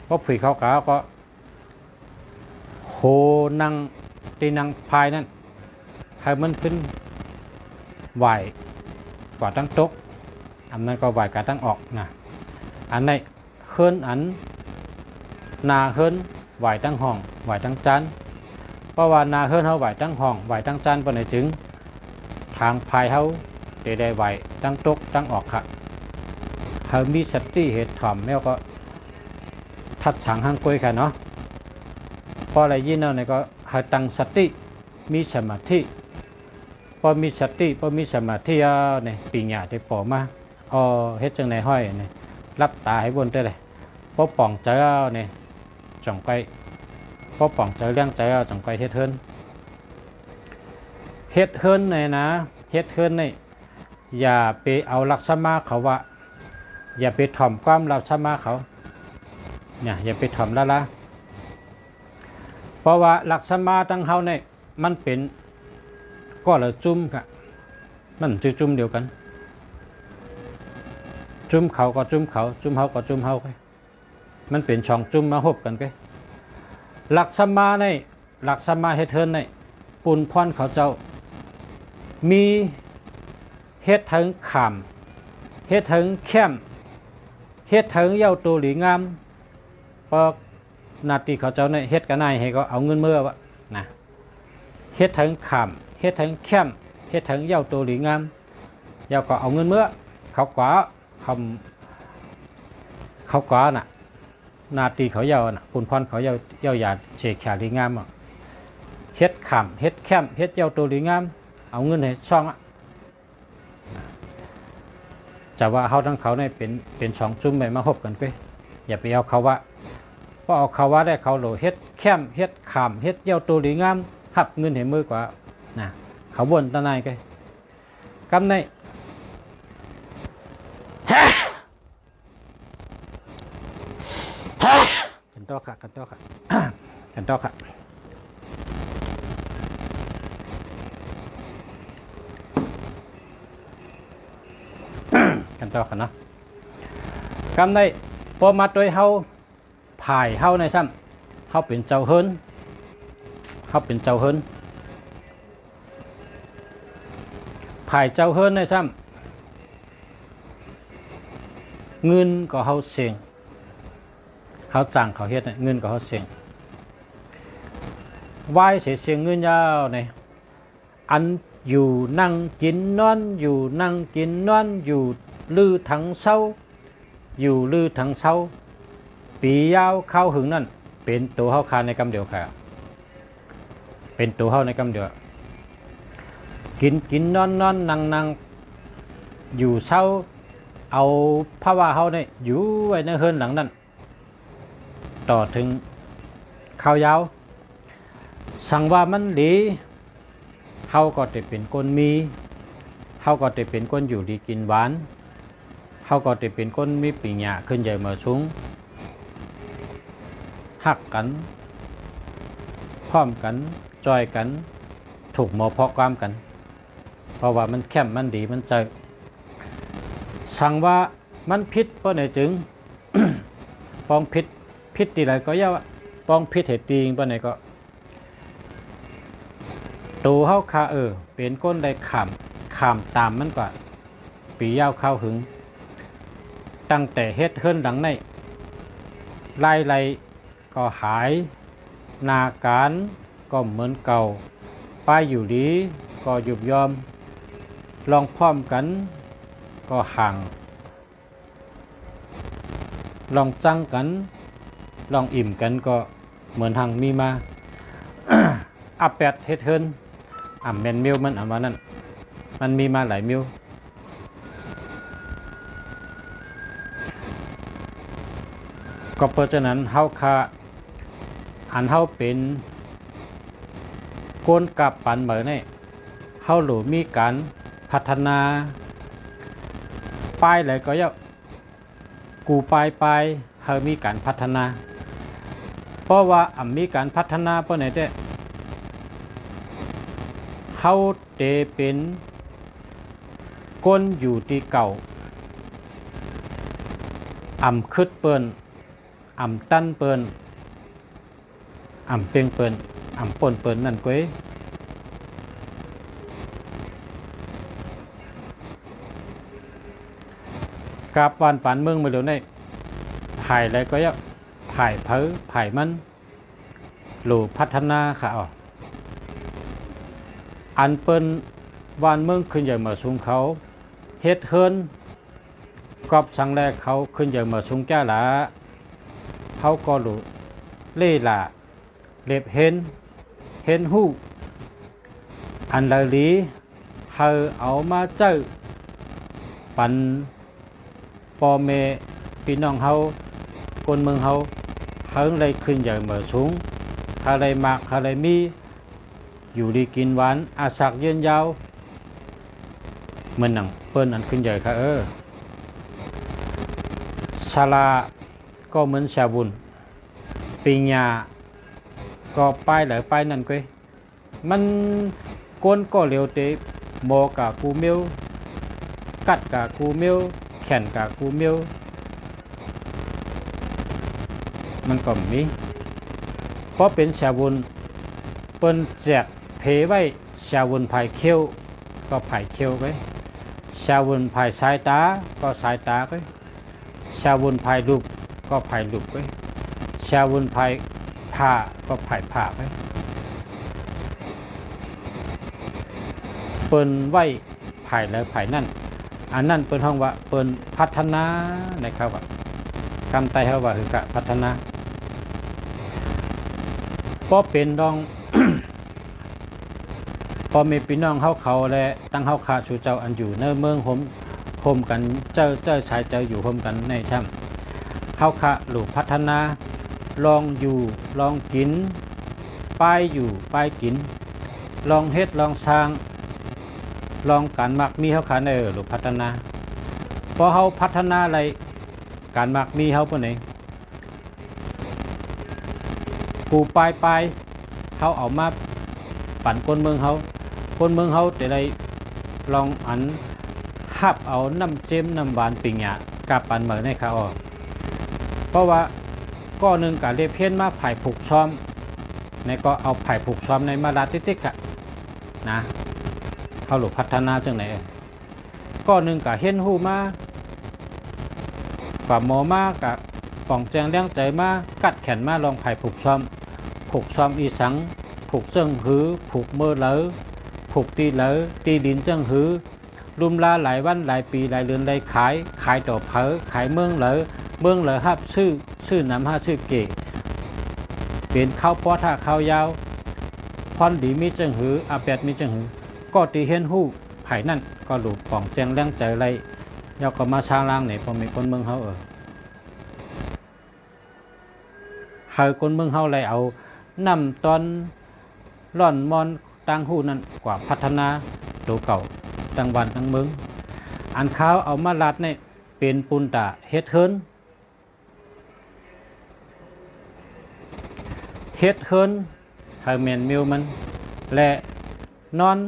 Speaker 1: เพราะผุยเข้ากะก็โหนังตีนังภายนั่นให้มันขึ้นไหวกว่าตั้งตกอันนั้นก็ไหวกว่าตั้งออกนะอันนี้เฮิรนอันนาเฮิรนไหวตั้งห้องไหวตั้งจานเพราะว่านาเฮิรนเขาไหวตั้งห้องไหวตั้งจานปนไหนจึงทางภายเขาได้ไหวตั้งตกตั้งออกค่ะเขามีสติเหตุถ่อมแล้วก็ทัดฉางห้างกล้วยค่ะเนาะพออะไรยินเอาเนี่ยก็ให้ตั้งสติมีสมาธิพอมีสติพอมีสมาธิเนี่ยปีหยาได้ปอมาเฮ็ดจังในห้อยเนี่ยรับตาให้บนได้เลยพอป่องใจเนี่ยจ่องไปพอป่องใจเรื่องใจจ่องไปเฮ็ดเฮิรนเนี่ยนะเฮ็ดเฮิรนเนี่ยอย่าไปเอาลักษณะเขาว่าอย่าไปถ่อมความลักษณะเขาเนี่ยอย่าไปถ่อมละเพราะว่าลักษณะตั้งเขาเนี่ยมันเป็นก็เลยจุ่มค่ะมันจุ่มเดียวกันจุ่มเขาก็จุ่มเขาจุ่มเขาก็จุ่มเขาไปมันเป็นช่องจุ่มมาหบกันไปหลักสมาในหลักสมาเฮ็ดเทินในปูนพรเขาเจ้ามีเฮ็ดถึงขามเฮ็ดถึงแคมเฮ็ดถึงเย้าตัวหลีงามพอนาทีเขาเจ้าในเฮ็ดกันนายให้ก็เอาเงินเมื่อวะนะเฮ็ดถึงขามเฮ็ดถึงแคมเฮ็ดถึงเย้าตัวหลีงามเย้าก็เอาเงินเมื่อเขากว่าเขากว่าน่ะนาตีเขาเยาน่ะปุนพรเขาเยาหยาเฉกขาดีงามเฮ็ดขำเฮ็ดแคมเฮ็ดเยาตัวดีงามเอาเงินให้ช่องจะว่าเขาทั้งเขาเนี่ยเป็นช่องจุ่มไปมาหบกันไปอย่าไปเอาเขาว่า พอเอาเขาว่าได้เขาโหลเฮ็ดแคมเฮ็ดขามเฮ็ดเยี่ยวตัวหรืองามหับเงินเห็นมือกว่านะเขาวนตาในายกันกำในกันต่อค่ะกันต่อค่ะกันต่อค่ะกันต่อค่ะเนาะกำในพอมาโดยเฮาผายเฮาในซ้ำเฮาเป็นเจ้าเฮิรนเฮาเป็นเจ้าเฮิรนผายเจ้าเฮิรนในซ้ำเงินก็เฮาเสียงเขาจ้างเขาเฮ็ดเงินก็เฮาเสียงไหว้เสียงเงินยาวเนี่ยอันอยู่นั่งกินนอนอยู่นั่งกินนอนอยู่ลือทั้งเศร้าอยู่ลือทั้งเศร้าปียาวเข้าหึงนั่นเป็นตัวเฮาคาในกำเดียวค่ะเป็นตัวเฮาในกำเดียวกินนอนนั่งอยู่เศร้าเอาภาวะเฮาเนี่ยอยู่ไว้ในเฮือนหลังนั้นต่อถึงข้าวยาวสั่งว่ามันดีเฮาก็จะเป็นคนมีเฮาก็จะเป็นคนอยู่ดีกินหวานเฮาก็จะเป็นคนมีปีหญ้าขึ้นใหญ่มาสูงหักกันพร้อมกันจอยกันถูกหมอพอกความกันเพราะว่ามันแคมมันดีมันใจสั่งว่ามันพิษเพราะไหนจึง ปองพิษทีไรก็ย่าปองพิษเหตุตีงเพราะไหนก็ตัวเฮาคาเป็นก้นได้ขามตามมันกว่าปียาวเข้าหึงตั้งแต่เฮ็ดเฮิรนหลังในไล่ก็หายนาการก็เหมือนเก่าป้ายอยู่ดีก็หยุบยอมลองพร้อมกันก็ห่างลองจังกันลองอิ่มกันก็เหมือนห่างมีมา อับแปดเฮ็ดเฮิรนแมนมิวมันว่านั่นมันมีมาหลายมิวก็เพราะฉะนั้นเฮาคาอันเฮาเป็นโกนกับปันเหมือนนี่เฮาหลูมีการพัฒนาป้ายเลยก็ย่ากูป้ายเฮามีการพัฒนาเพราะว่ามีการพัฒนาเพราะไหนเด้เฮาเตเป็นก้นอยู่ที่เก่าคึดเปิ้นตั้นเปิ้นเปียงเปิ้นป่นเปิ้นนั่นก้อยกาบวานปานเมืองมาเร็วในภายอะไรก็ยะภายเผอภายมันหลูพัฒนาค่ะอันเปิ้นวานเมืองขึ้นใหญ่มาสูงเขาเฮ็ดเฮิรนกอบสังแรกเขาขึ้นใหญ่มาสูงจ้าหลาเขาก็หลูเล่ล่าเล็บเห็นหูอันละลีเฮาเอามาเจ้าปันปอเมพี่น้องเฮาคนเมืองเฮาเลยขึ้นใหญ่มาสูงเฮาเลยมากเฮาเลยมีอยู่ดีกินหวานอาศักยืนยาวเหมือนหนังเปิ้นอันขึ้นใหญ่ค่ะศาลาก็เหมือนชาบุญปิญญาก็ป้ายหลายป้ายนั่นก้อยมันก้นก็เร็วเตะโมกะกูเมียวกัดกะกูเมียวแขนกะกูเมียวมันก็มีเพราะเป็นชาบุญเปิ้นแจกเพไว้ชาบุญภายเขี้ยวก็ภายเขี้ยวก้อยชาบุญภายสายตาก็สายตาก้อยชาบุญภายรูปก็ภายรูปก้อยชาบุญภายผ้าก็ภายผ้าก้อยเปิ้นไว้ภายแล้วภายนั่นอันนั้นเปิ้นห้องว่าเปิ้นพัฒนานะครับว่าคำไต้เฮาว่าคือกะพัฒนาพอเป็นดอง พอมีพี่น้องเฮาเขาและตั้งเฮาขาสู่เจ้าอันอยู่ในเมืองโฮมกันเจ้าชายเจ้าอยู่โฮมกันในช่ำเฮาขาหลู่พัฒนา ลองอยู่ลองกินป้ายอยู่ป้ายกินลองเฮ็ดลองสร้างลองการมักมีเฮาขันหรือพัฒนาพอเฮาพัฒนาอะไรการมักมีเฮาปานไหนผู้ปลายเฮาเอามาปั่นคนเมืองเฮาแต่ใดลองอันหับเอาน้ำเจมน้ำหวานปิงหยากับปั่นเหมือนในค่ะเพราะว่าก็หนึ่งการเรียบเพี้ยนมาไผ่ผูกซ้อมในก็เอาไผ่ผูกซ้อมในมาลาติ๊กๆนะเขาหลุดพัฒนาจังไหนก็หนึ่งกับเฮียนหูมากับหมอมากับป่องแจงเลี้ยงใจมากัดแขนมาลองไผ่ผูกซ้อมอีสังผูกเจิ้งหือผูกเมื่อเหลอผูกตีเหลอตีดินเจิ้งหือรุมลาหลายวันหลายปีหลายเดือนหลายขายต่อเผอขายเมืองเหลอฮับชื่อน้ำห้าชื่อเก๋เป็นข้าวปอท่าข้าวยาวพรดีมีจังหืออาแปดมีจังหือก็ตีเฮียนหู้ไผ่นั่นก็หลุดป่องแจงเลี้ยงใจไรยาก็มาสร้างร่างไหนพอมีคนเมืองเขาคนเมืองเขาเลยเอานำตอนร่อนมอนตั้งหู้นั่นกว่าพัฒนาตัวเก่าตั้งบ้านตั้งเมืองอันข้าวเอามาลัดเนี่ยเป็นปุนตาเฮ็ดเฮินเฮอร์เมนมิลมันและนอน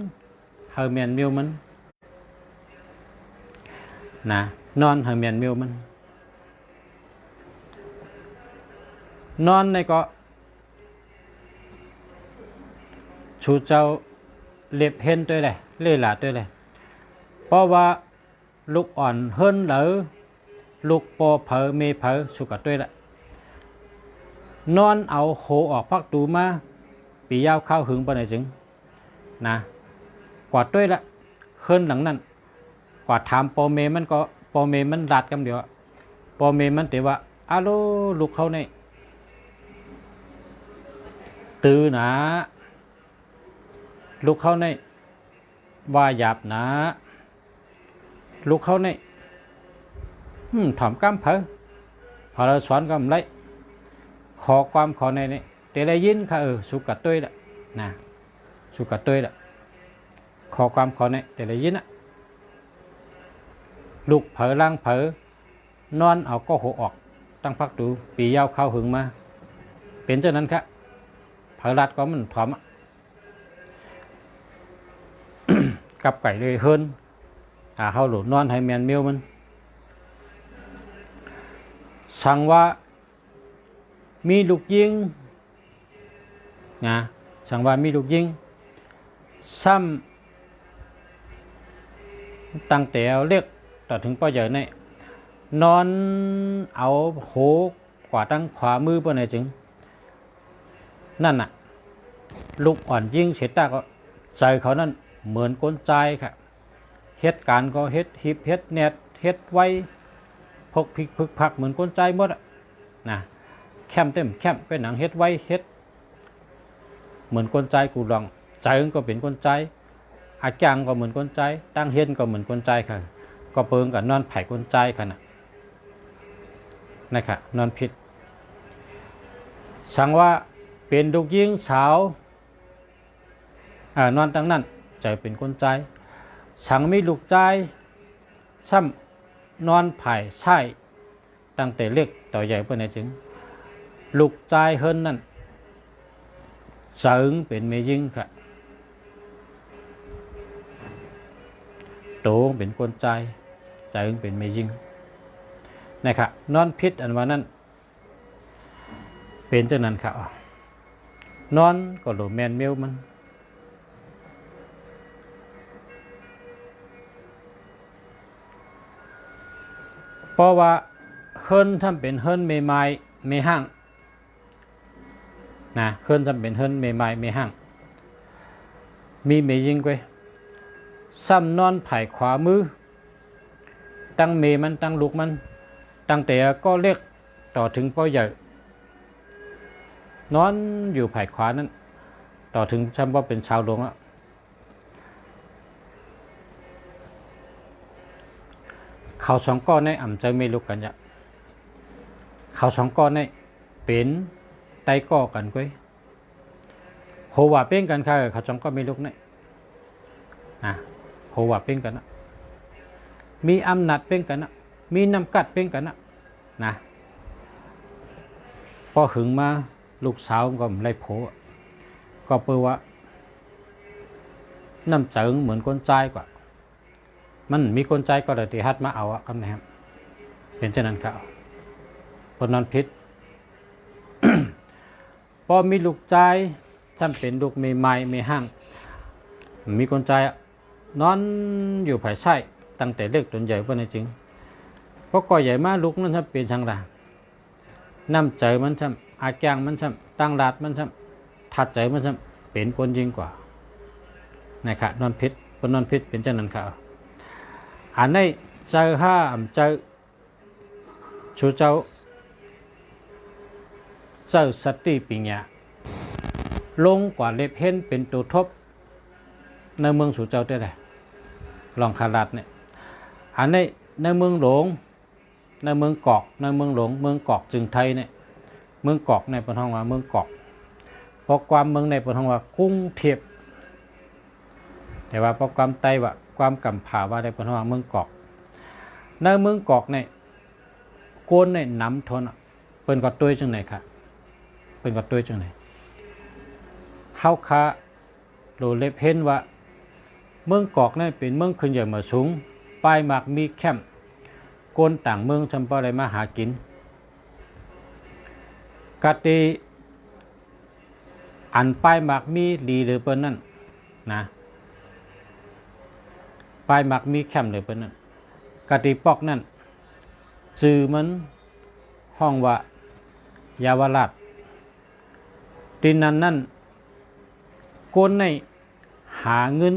Speaker 1: เฮอร์เมนมิลมันนะนอนเฮอร์เมนมิลมันนอนในก็ชูเจ้าเล็บเห็นด้วยเลยเล่หลาด้วยเลยเพราะว่าลูกอ่อนเฮิรนหรือลูกปอเผอเมเผอสุกด้วยละนอนเอาโหออกพักตูมาปียาวข้าวหึงปะไหนจึงนะกว่าด้วยละเฮิรนหลังนั้นกว่าถามปอเมมันก็ปอเมมันดัดกันเดียวปอเมมันแต่ว่าอาโลลูกเขาในตื่นนะลูกเขาในว่าหยาบนะลูกเขาในถอมก้ามเผอพอเราสอนก็ไม่ขอความขอในนี้แต่ได้ยินค่ะสุกัดตุ้ยละนะสุกัดตุ้ยละขอความขอในแต่ได้ยินอะลูกเผอล่างเผอนอนเอาก็หัวออกตั้งพักดูปียาวเข้าหึงมาเป็นเจ้านั้นครับเผอรัดก็มันถอม กับไก่เลยเฮิรนเขาหลุดนอนให้แมนเมียวมันสั่งว่ามีลูกยิงนะสั่งว่ามีลูกยิงซ้ำตั้งแต่เรียกต่อถึงป้อใหญ่เนี่ยนอนเอาโหกว่าตั้งขวามือป้อไหนจึงนั่นน่ะลูกอ่อนยิงเสร็จตาก็ใจเขานั่นเหมือนก้นใจค่ะเฮ็ดการก็เฮ็ดหิบเฮ็ดแนดเฮ็ดไว้พกพริกพึกผักเหมือนก้นใจหมดอ่ะนะแคมเต็มแคมเป็นหนังเฮ็ดไว้เฮ็ดเหมือนก้นใจกูลองใจก็เป็นก้นใจอาจารย์ก็เหมือนก้นใจตั้งเฮ็ดก็เหมือนก้นใจค่ะก็เปิงกับนอนไผ่ก้นใจค่ะนะครับนอนผิดสั่งว่าเป็นลูกยิงสาวนอนตั้งนั้นใจเป็นก้นใจสั่งมีลูกใจซ้ำนอนไผ่ใช่ตั้งแต่เล็กต่อใหญ่เพื่อนจึงลูกใจเฮิรนนั่นเสริงเป็นเมยิงค่ะโตเป็นก้นใจเสริงเป็นเมยิงนะครับนอนพิษอันว่านั้นเป็นจังนั้นค่ะนอนก็โหลแมนเมลมันเพราะว่าเฮิรนทำเป็นเฮิรนเมไม้เมห้างนะเฮิรนทำเป็นเฮิรนเมไม้เมห้างมีเมยิงไว้ซ้ำนอนไผ่ขวามือตั้งเมมันตั้งลูกมันตั้งแต่ก็เล็กต่อถึงป้อใหญ่นอนอยู่ไผ่ขวานั้นต่อถึงช่ำว่าเป็นชาวหลวงแล้วเขาสองก้อนในอ่ำใจไม่ลุกกันจะเขาสองก้อนในเป็น ไตก่อกันก้อยโหว่าเป็นกันค่ะเขาจงก็มีลูกเนี่ยนะโหว่าเป็นกันนะมีอำนาจเป็นกันนะมีน้ำกัดเป็นกันนะพอหึงมาลูกสาวก็ไม่ไล่โผก็เปิดว่าน้ำเจิงเหมือนคนใจกว่ามันมีคนใจก็เลยที่ฮัดมาเอาอะครับนะครับเป็นเช่นนั้นครับปนนอนพิษ พอมีลูกใจถ้าเป็นลูกใหม่ไม่ห้างมีคนใจนอนอยู่ภายใต้ตั้งแต่เล็กจนใหญ่เพื่อนจริงเพราะก่อใหญ่มากลูกนั่นถ้าเป็นช่างด่าน้ำใจมันช่ำอาแกงมันช่ำตั้งลาดมันช่ำทัดใจมันช่ำเป็นคนยิ่งกว่านะครับนอนพิษปนนอนพิษเป็นเช่นนั้นครับอันนี้เจอห้าเจอชูเจ้าเจ้าสติปัญญาลงกว่าเล็บเห็นเป็นตัวทบในเมืองสู่เจ้าได้เลยลองคาราดเนี่ยอันนี้ในเมืองหลวงในเมืองกอกในเมืองหลวงเมืองกอกจึงไทยเนี่ยเมืองกอกในปนห้องว่าเมืองกอกพอความเมืองในปนห้องว่ากุ้งเทียบแต่ว่าพอความไตว่าความกำผาว่าในปนห้องว่าเมืองกอกในเมืองกอกเนี่ยโกนเนี่ยน้ำทนเปิ้นก็ตัวจังไหนค่ะเปิ้นก็ตัวจังไหนเฮาคาโลเล็บเห็นว่าเมืองกอกนี่เป็นเมืองขึ้นใหญ่มาสูงป้ายหมากมีแคมป์โกนต่างเมืองจำปาอะไรมาหากินกติอันป้ายหมากมีดีหรือเปิ้นนั่นนะป้ายหมากมีแคมป์หรือเปิ้นนั่นกติปอกนั่นชื่อมันห้องว่ายาวราชดินนั้นคนในหาเงิน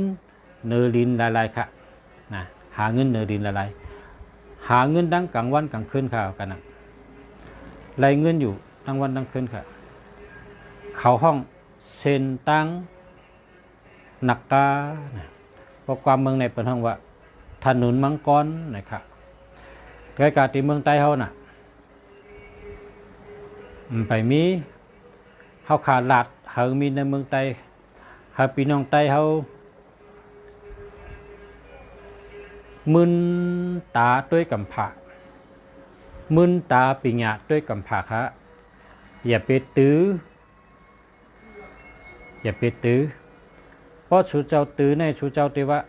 Speaker 1: เนรินหลายๆค่ะนะหาเงินเนรินหลายๆหาเงินทั้งกลางวันกลางคืนค่ะกันนะรายเงินอยู่ทั้งวันทั้งคืนค่ะเขาห้องเซนตังนักกาเพราะความเมืองในเป็นห้องว่าถนนมังกรนะครับรายการที่เมืองใต้เขาน่ะไปมีเขาขาดหลัดเขามีในเมืองใต้เขาพี่น้องใต้เขามึนตาด้วยกำผามึนตาปิญญาด้วยกำผาค่ะอย่าไปตื้อเพราะชูเจ้าตื้อในชูเจ้าที่ว่า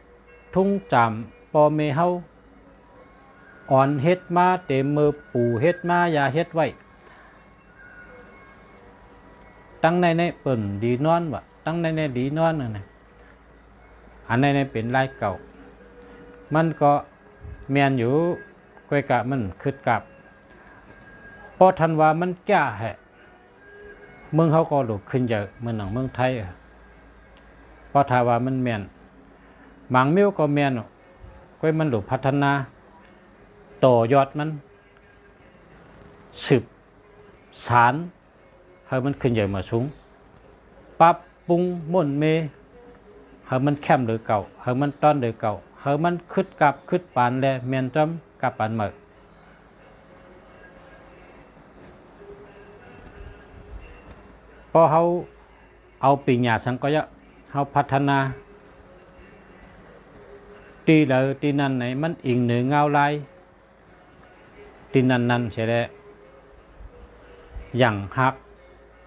Speaker 1: ทุ่งจำปอเมเฮาอ่อนเฮ็ดมาเต็มมือปู่เฮ็ดมายาเฮ็ดไว้ตั้งในเปิ่นดีนอนวะตั้งในดีนอนนะอันในเป็นลายเก่ามันก็แมนอยู่ก้อยกะมันคืดกับพอทันว่ามันแก่แหะเมืองเขาก็หลุดขึ้นเยอะเหมือนหนังเมืองไทยพอทาว่ามันแมนหมังมิ้วก็แมนก้อยมันหลุดพัฒนาต่อยอดมันสืบสารให้มันขึ้นใหญ่มาสูงปรับปรุงม่นเมให้มันแคมหรือเก่าให้มันต้อนหรือเก่าให้มันคืดกับคืดปานแลเมียนจอมกับปานเหมอพอเขาเอาปิญญาสังก็ยะเขาพัฒนาตีเลยตีนั่นไหนมันอิงเหนือเงาลายตีนั่นเสียแล้วอย่างหัก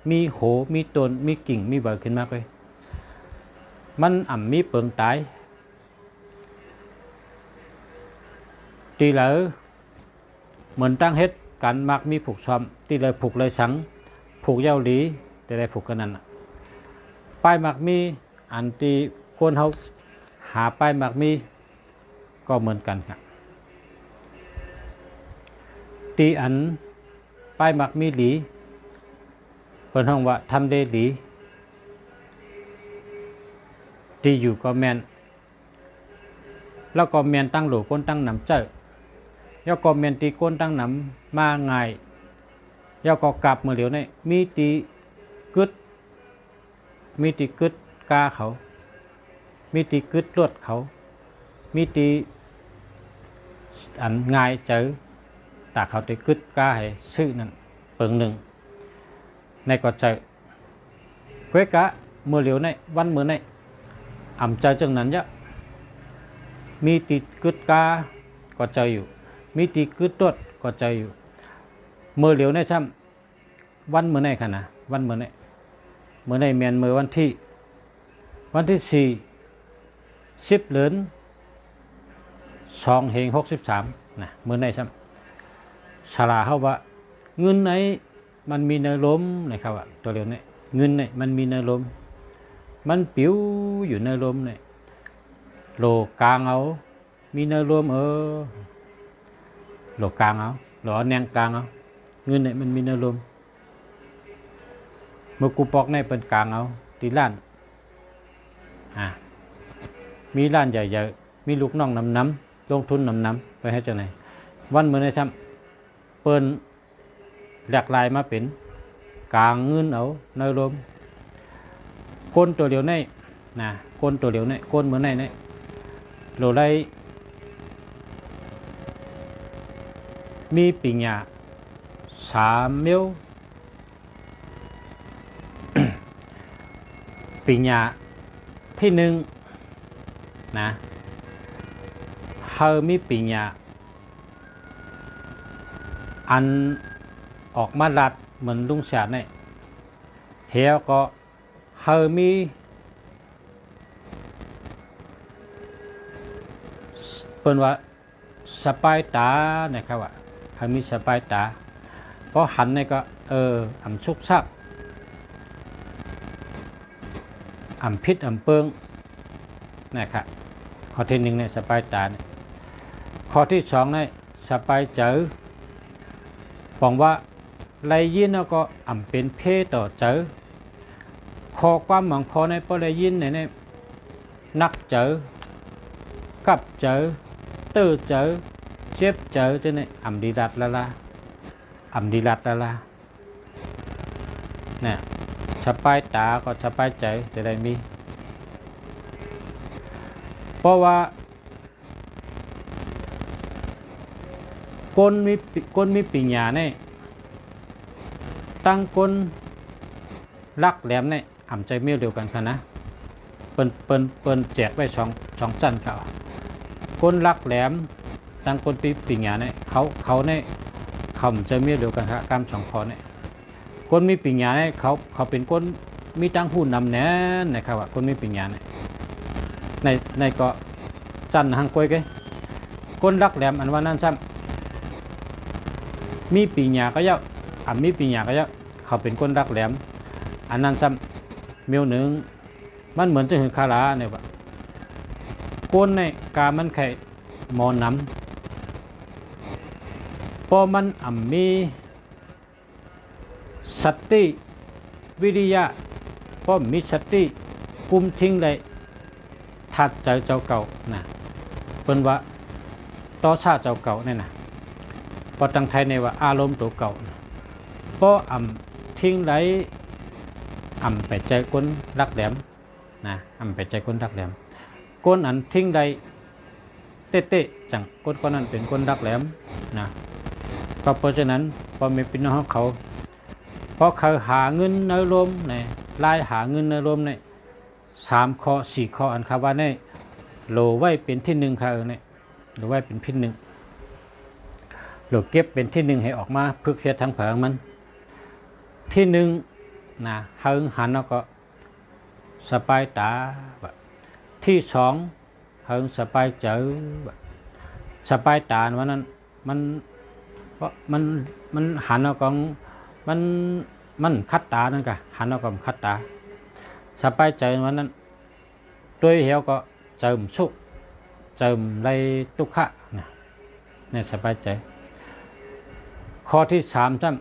Speaker 1: มีโหมีตนมีกิ่งมีใบขึ้นมาเลยมันมีเปิงตายตีเลยเหมือนตั้งเฮ็ดกันมักมีผูกซ้อมตีเลยผูกเลยสังผูกเย้าหลีแต่ได้ผูกกันนั่นป้ายมักมีอันตีคนเขาหาป้ายมักมีก็เหมือนกันครับตีอันป้ายมักมีหลีเพิ่นห้องว่าทำได้หลีที่อยู่ก็แมนแล้วก็แมนตั้งโหลก้นตั้งน้ำเจ้าแล้วก็แมนตีก้นตั้งน้ำมาง่ายแล้วก็กลับเมื่อเดี๋ยวนี้มีตีกึดกาเขามีตีกึดลวดเขามีตีอันง่ายเจอแต่เขาตีกึดกาให้ซื้อนั่นเปิงหนึ่ง ในก็เจอเควกะมือเหลียวในวันมือในอ่ำเจอจังนั้นเยอะมีติดกึดกาก็เจออยู่มีติดกึดตดก็เจออยู่มือเหลียวในซ้ำวันมือในค่ะนะวันมือในมือในเมียนมือวันที่10 เหรียญ2/63นะมือในซ้ำฉลาเขาว่าเงินไหนมันมีเนื้อล้มนะครับว่าตัวเดียวนี้เงินเนี่ยมันมีเนื้อล้มมันปิ้วอยู่เนื้อล้มเนี่ยโลกลางเอามีเนื้อล้มโลกลางเอาโลแนงกลางเอาเงินเนี่ยมันมีเนื้อล้มเมื่อกูปอกในเป็นกลางเอาตีล้านมีร้านใหญ่ๆมีลูกน้องนำลงทุนนำไปให้เจ้าไหนวันเมื่อไหร่ทำเปิ้นแหลกลายมาเป็นกลางเงินเอาเนื้อล้มก้นตัวเดียวในก้นตัวเดียวในก้นเมื่อไหร่ในโลได้มีปิญญา3 มิล ปิญญาที่1นะเฮามีปิญญาอันออกมาลัดเหมือนลุงชาติเนี่ยเฮียก็เฮามีเป็นว่าสปายตานะครับว่าเฮามีสปายตาเพราะหันเนี่ยก็อ่ำชุกซักอ่ำพิษอ่ำเปิงนะครับข้อที่1เนี่ยสปายตาเนี่ยข้อที่2เนี่ยสปายเจอบอกว่าไรยินแล้วก็อ่ำเป็นเพต่อเจอข้อความหมองข้อในพอไรยินเนี่ยนักเจอกับเจอตื้อเจอเจ็บเจอจะเนี่ยอ่ำดีรัดละละอ่ำดีรัดละละเนี่ยสปายตาก็สปายเจอจะได้มีเพราะว่าคนมีปิญญาเนี่ยตั้งคนรักแหลมเนี่ยอ่ำใจเมียวเดียวกันค่ะนะเปิ้นแจกไว้ช่องจันเขาคนรักแหลมตั้งคนปิญญาเนี่ยเขาเนี่ยเขาใจเมียวเดียวกันค่ะกำ2 คอเนี่ยคนมีปิญญาเนี่ยเขาเป็นคนมีตั้งผู้นำแน่นะครับว่าคนมีปิญญาเนี่ยในก็จันหังกวยคนรักแหลมอันว่านั่นซ้ำมีปิญญาก็เยอะมีปิญญาก็เยอะเขาเป็นคนรักแหลมอันนั้นซ้ำเมียวหนึ่งมันเหมือนจะหึงคาราเนี่ยว่าคนในกามันไข่หมอนำพอมันมีสติวิริยะพอมีสติกุมทิ้งเลยถัดใจเจ้าเก่านะเป็นว่าต่อชาเจ้าเก่าเนี่ยนะพอตั้งไทยในว่าอารมณ์ตัวเก่าพอทิ้งไรไปใจคนรักแหลมนะไปใจคนรักแหลมคนอันทิ้งใดเตะจังคนนั้นเป็นคนรักแหลมนะก็เพราะฉะนั้นพอมีพี่น้องเขาพอเขาหาเงินในลมในลายหาเงินในลมใน3 ข้อ 4 ข้ออันคำว่าในโลไว้เป็นที่1ค่ะเนี่ยโลไว้เป็นที่1โลเก็บเป็นที่1ให้ออกมาเพื่อเคลียร์ทั้งเผงมันที่1นะเฮิงหันแล้วก็สปายตาที่2เฮิงสปายเจอสปายตาวันนั้นมันหันแล้วก็มันคัดตานั่นกะหันแล้วก็คัดตาสปายเจอวันนั้นด้วยเหี่ยวก็เจิมสุกเจิมไรตุขะเนี่ยสปายเจอข้อที่3ท่าน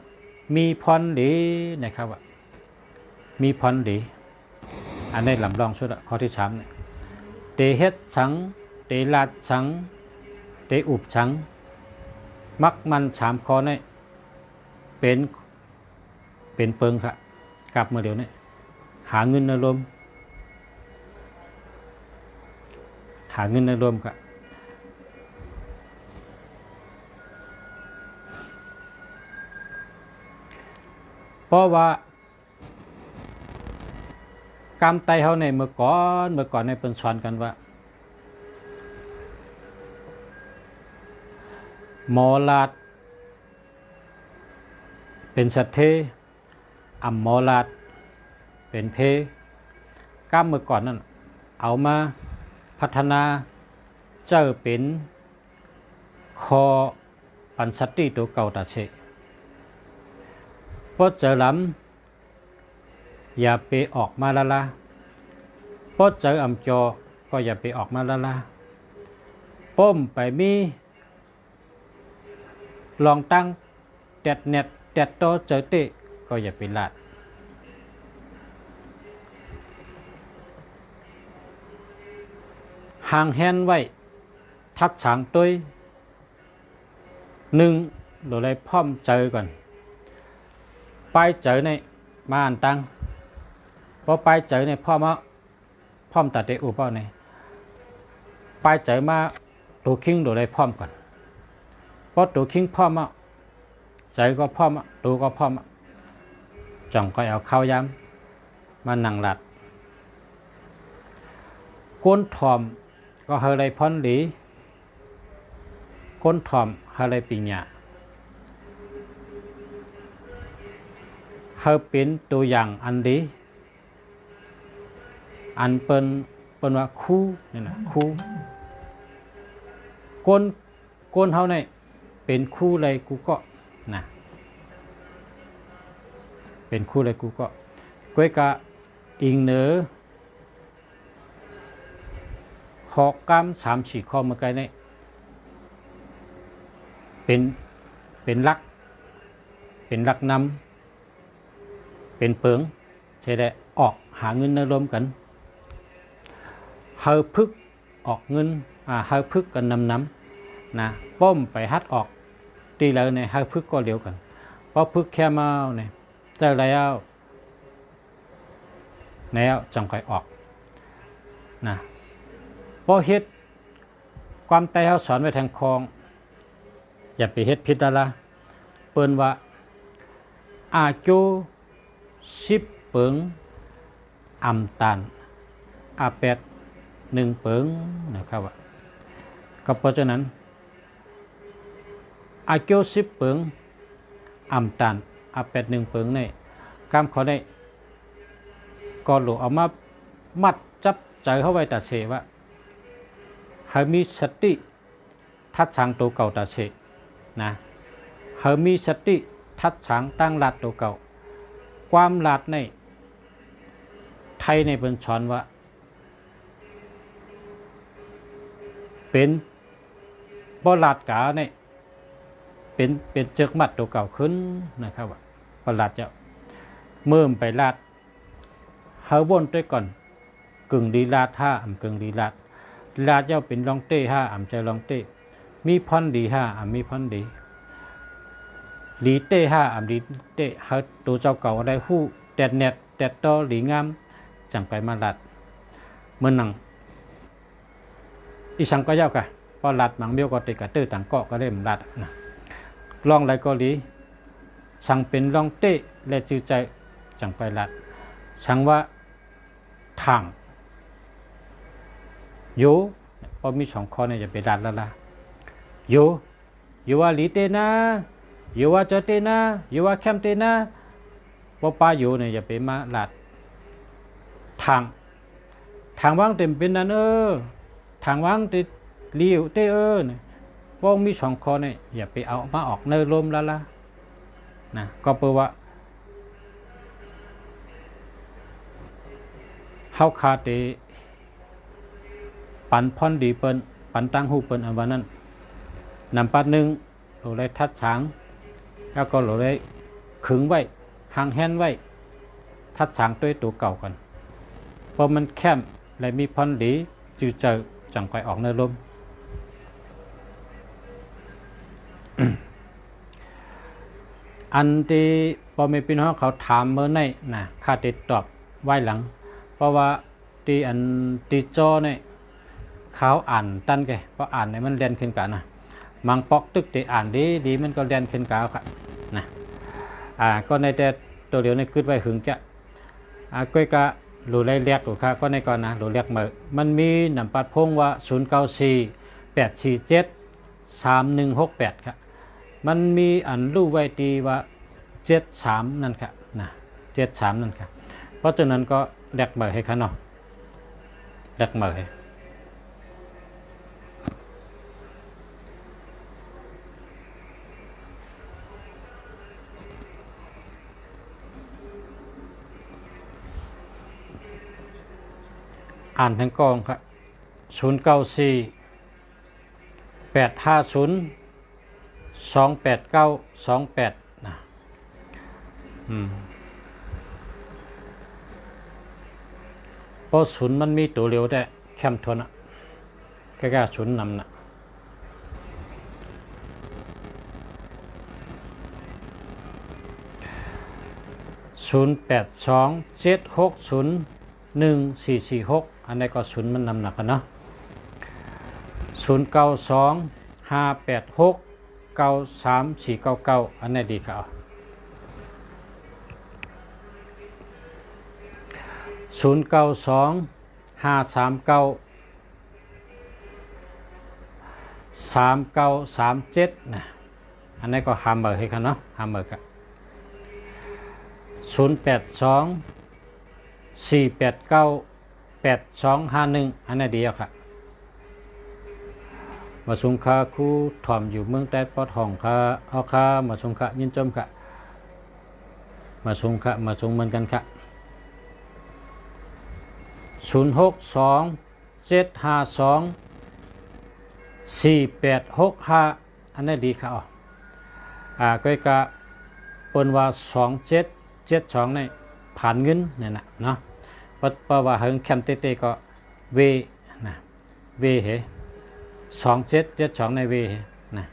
Speaker 1: มีพรดีนะครับว่ามีพรดีอันนี้ลำลองสุดข้อที่3เนี่ยเตเฮ็ดสังเตลาดสังเตอุบสังมักมัน3 ข้อนี่เป็นเปิงค่ะกลับมาเดี๋ยวนี้หาเงินในรวมค่ะเพราะว่า กรรมไตเฮาในเมื่อก่อนในเปิ้นสอนกันว่าหมอลาดเป็นสัตเทอัมหมอลาดเป็นเพกรรมเมื่อก่อนนั้นเอามาพัฒนาเจ้าเป็นคอปันสัตติตัวเก่าตาเชพอเจอลำอย่าไปออกมาละพอเจออำจอก็อย่าไปออกมาละป้มไปมีลองตั้งแดดเน็ตแดดโตเจอเตะก็อย่าไปลาดห่างแฮนไว้ทักฉางตัวหนึ่งโดยเลยพร้อมเจอก่อนไปเจอในมาอันตังพอไปเจอในพ่อมาพร้อมตัดเตอุปเอาในไปเจอมาตัวคิงโดยเลยพร้อมก่อนพอตัวคิงพร้อมอ่ะเจอก็พร้อมอ่ะตัวก็พร้อมอ่ะจ่องก็เอาเข้าย้ำมานั่งหลัดก้นถอมก็เฮเลยพ้นหลีก้นถอมเฮเลยปิญญาเฮเป็นตัวอย่างอันดีอันเป็นว่าคู่นี่นะคู่ก้นเฮาเนี่ยเป็นคู่เลยกูก็นะเป็นคู่เลยกูก็ก้อยกะอิงเหนือหอกกำ3-4ข้อมาไกลเนี่ยเป็นลักนำเป็นเปิงใช่ได้ออกหาเงินในรวมกันเฮาพึกออกเงินเฮาพึกกันนำนะป้อมไปฮัดออกตีเลยในเฮาพึกก็เดียวกันเพราะพึกแค่มาเนี่ยเจอแล้วจังไกออกนะพอเฮ็ดความไตเฮาสอนไว้ทางคองอย่าไปเฮ็ดผิดละเปิ้นว่าอาจู10เปิงอำตันอาแปด1เปิงนะครับว่าก็เพราะฉะนั้นอาจู10เปิงอำตันอาแปด1เปิงในกรรมเขาได้ก็หลเอามามัดจับใจเข้าไว้ตาเสว่าเฮามีสติทัดฉางตัวเก่าตาเสนะเฮามีสติทัดฉางตั้งหลัดตัวเก่าความหลัดในไทยในเพิ่นสอนว่าเป็นบ่หลัดกาเนี่ยเป็นเจิกมัดตัวเก่าขึ้นนะครับว่าบ่หลัดจะเมื่อไปหลัดเฮาวนด้วยก่อนกึ่งดีลาดท่าอำกึ่งดีลาดเจ้าเป็นลองเต้ห้าอำใจลองเต้มีพรดีห้าอำมีพรดีลีเต้ห้าอำลีเต้เฮาตัวเจ้าเก่าได้ฮู้แดดเน็ตแดดโตหลีงามจังไปมาลัดเมื่อนังอีสังก็ยาวกะพอลัดหมังเบี้ยวก็ติกะตื้อต่างเกาะก็เริ่มลัดนะลองไรก็ลีสังเป็นลองเต้และจือใจจังไปลัดสังว่าทางอยู่พอมี2ข้อเนี่ยจะไปดัดแล้วล่ะอยู่ว่าลีเตนะอยู่ว่าเจเตนะอยู่ว่าแคมเตนะว่าป้าอยู่เนี่ยอย่าไปมาหลัดทางว่างเต็มเป็นนั่นทางว่างติดลีวเตเนี่ยพวกมี2ข้อเนี่ยอย่าไปเอามาออกเนลมแล้วล่ะนะก็แปลว่าเฮาคาเตปันพรดีเปิ้นปันตั้งหูเปิ้นอันวันนั้นนำปัดหนึ่งเราได้ทัดฉางแล้วก็เราได้ขึงไว้หางแฮนไว้ทัดฉางด้วยตัวเก่ากันพอมันแคมและมีพรดีจือเจอจังไปออกในลม อันที่พอมีพี่น้องเขาถามเมื่อไหร่นะข้าติดตอบไว้หลังเพราะว่าที่อันตีจอเนี่ยเขาอ่านตั้นแกเพราะอ่านเนี่ยมันเรียนขึ้นกันนะมังปอกตึกที่อ่านดีมันก็เรียนขึ้นกันครับนะก็ในแต่ตัวเดียวในคืดไว้หึงจะก้อยกะ หลูไล่เรียกลูกค้าก็ในก่อนนะหลูเรียกเมื่อมันมีนำปัดพงว่า0948473168ครับมันมีอันรู้ไว้ดีว่า73นั่นครับนะ73นั่นครับเพราะฉะนั้นก็เรียกเมื่อให้ค่ะเนาะเรียกเมื่อให้อ่านทั้งกองครับ094850289289นะเพราะศูนย์มันมีตัวเร็วได้แคมทนอ่ะแค่ศูนย์นำนะ0827601446อันนี้ก็ศูนย์มันนำหนักกันเนาะ0925869399อันนี้ดีครับ0925393937นะอันนี้ก็หามเบอร์ให้กันเนาะหามเบอร์กัน0824898251อันนี้ดีครับมาสุงคาคู่ถ่อมอยู่เมืองใต้ปอทองค่ะเอาค่ะมาสุงค่ะยินจมค่ะมาสุงค่ะมาสุงเหมือนกันค่ะ0627524865อันนี้ดีค่ะก็กะปนว่า2772ในผ่านเงินเนี่ยนะเนาะเพราะว่าเฮิงแคมเต้ก็เวนะเวเห2772ในเวนะ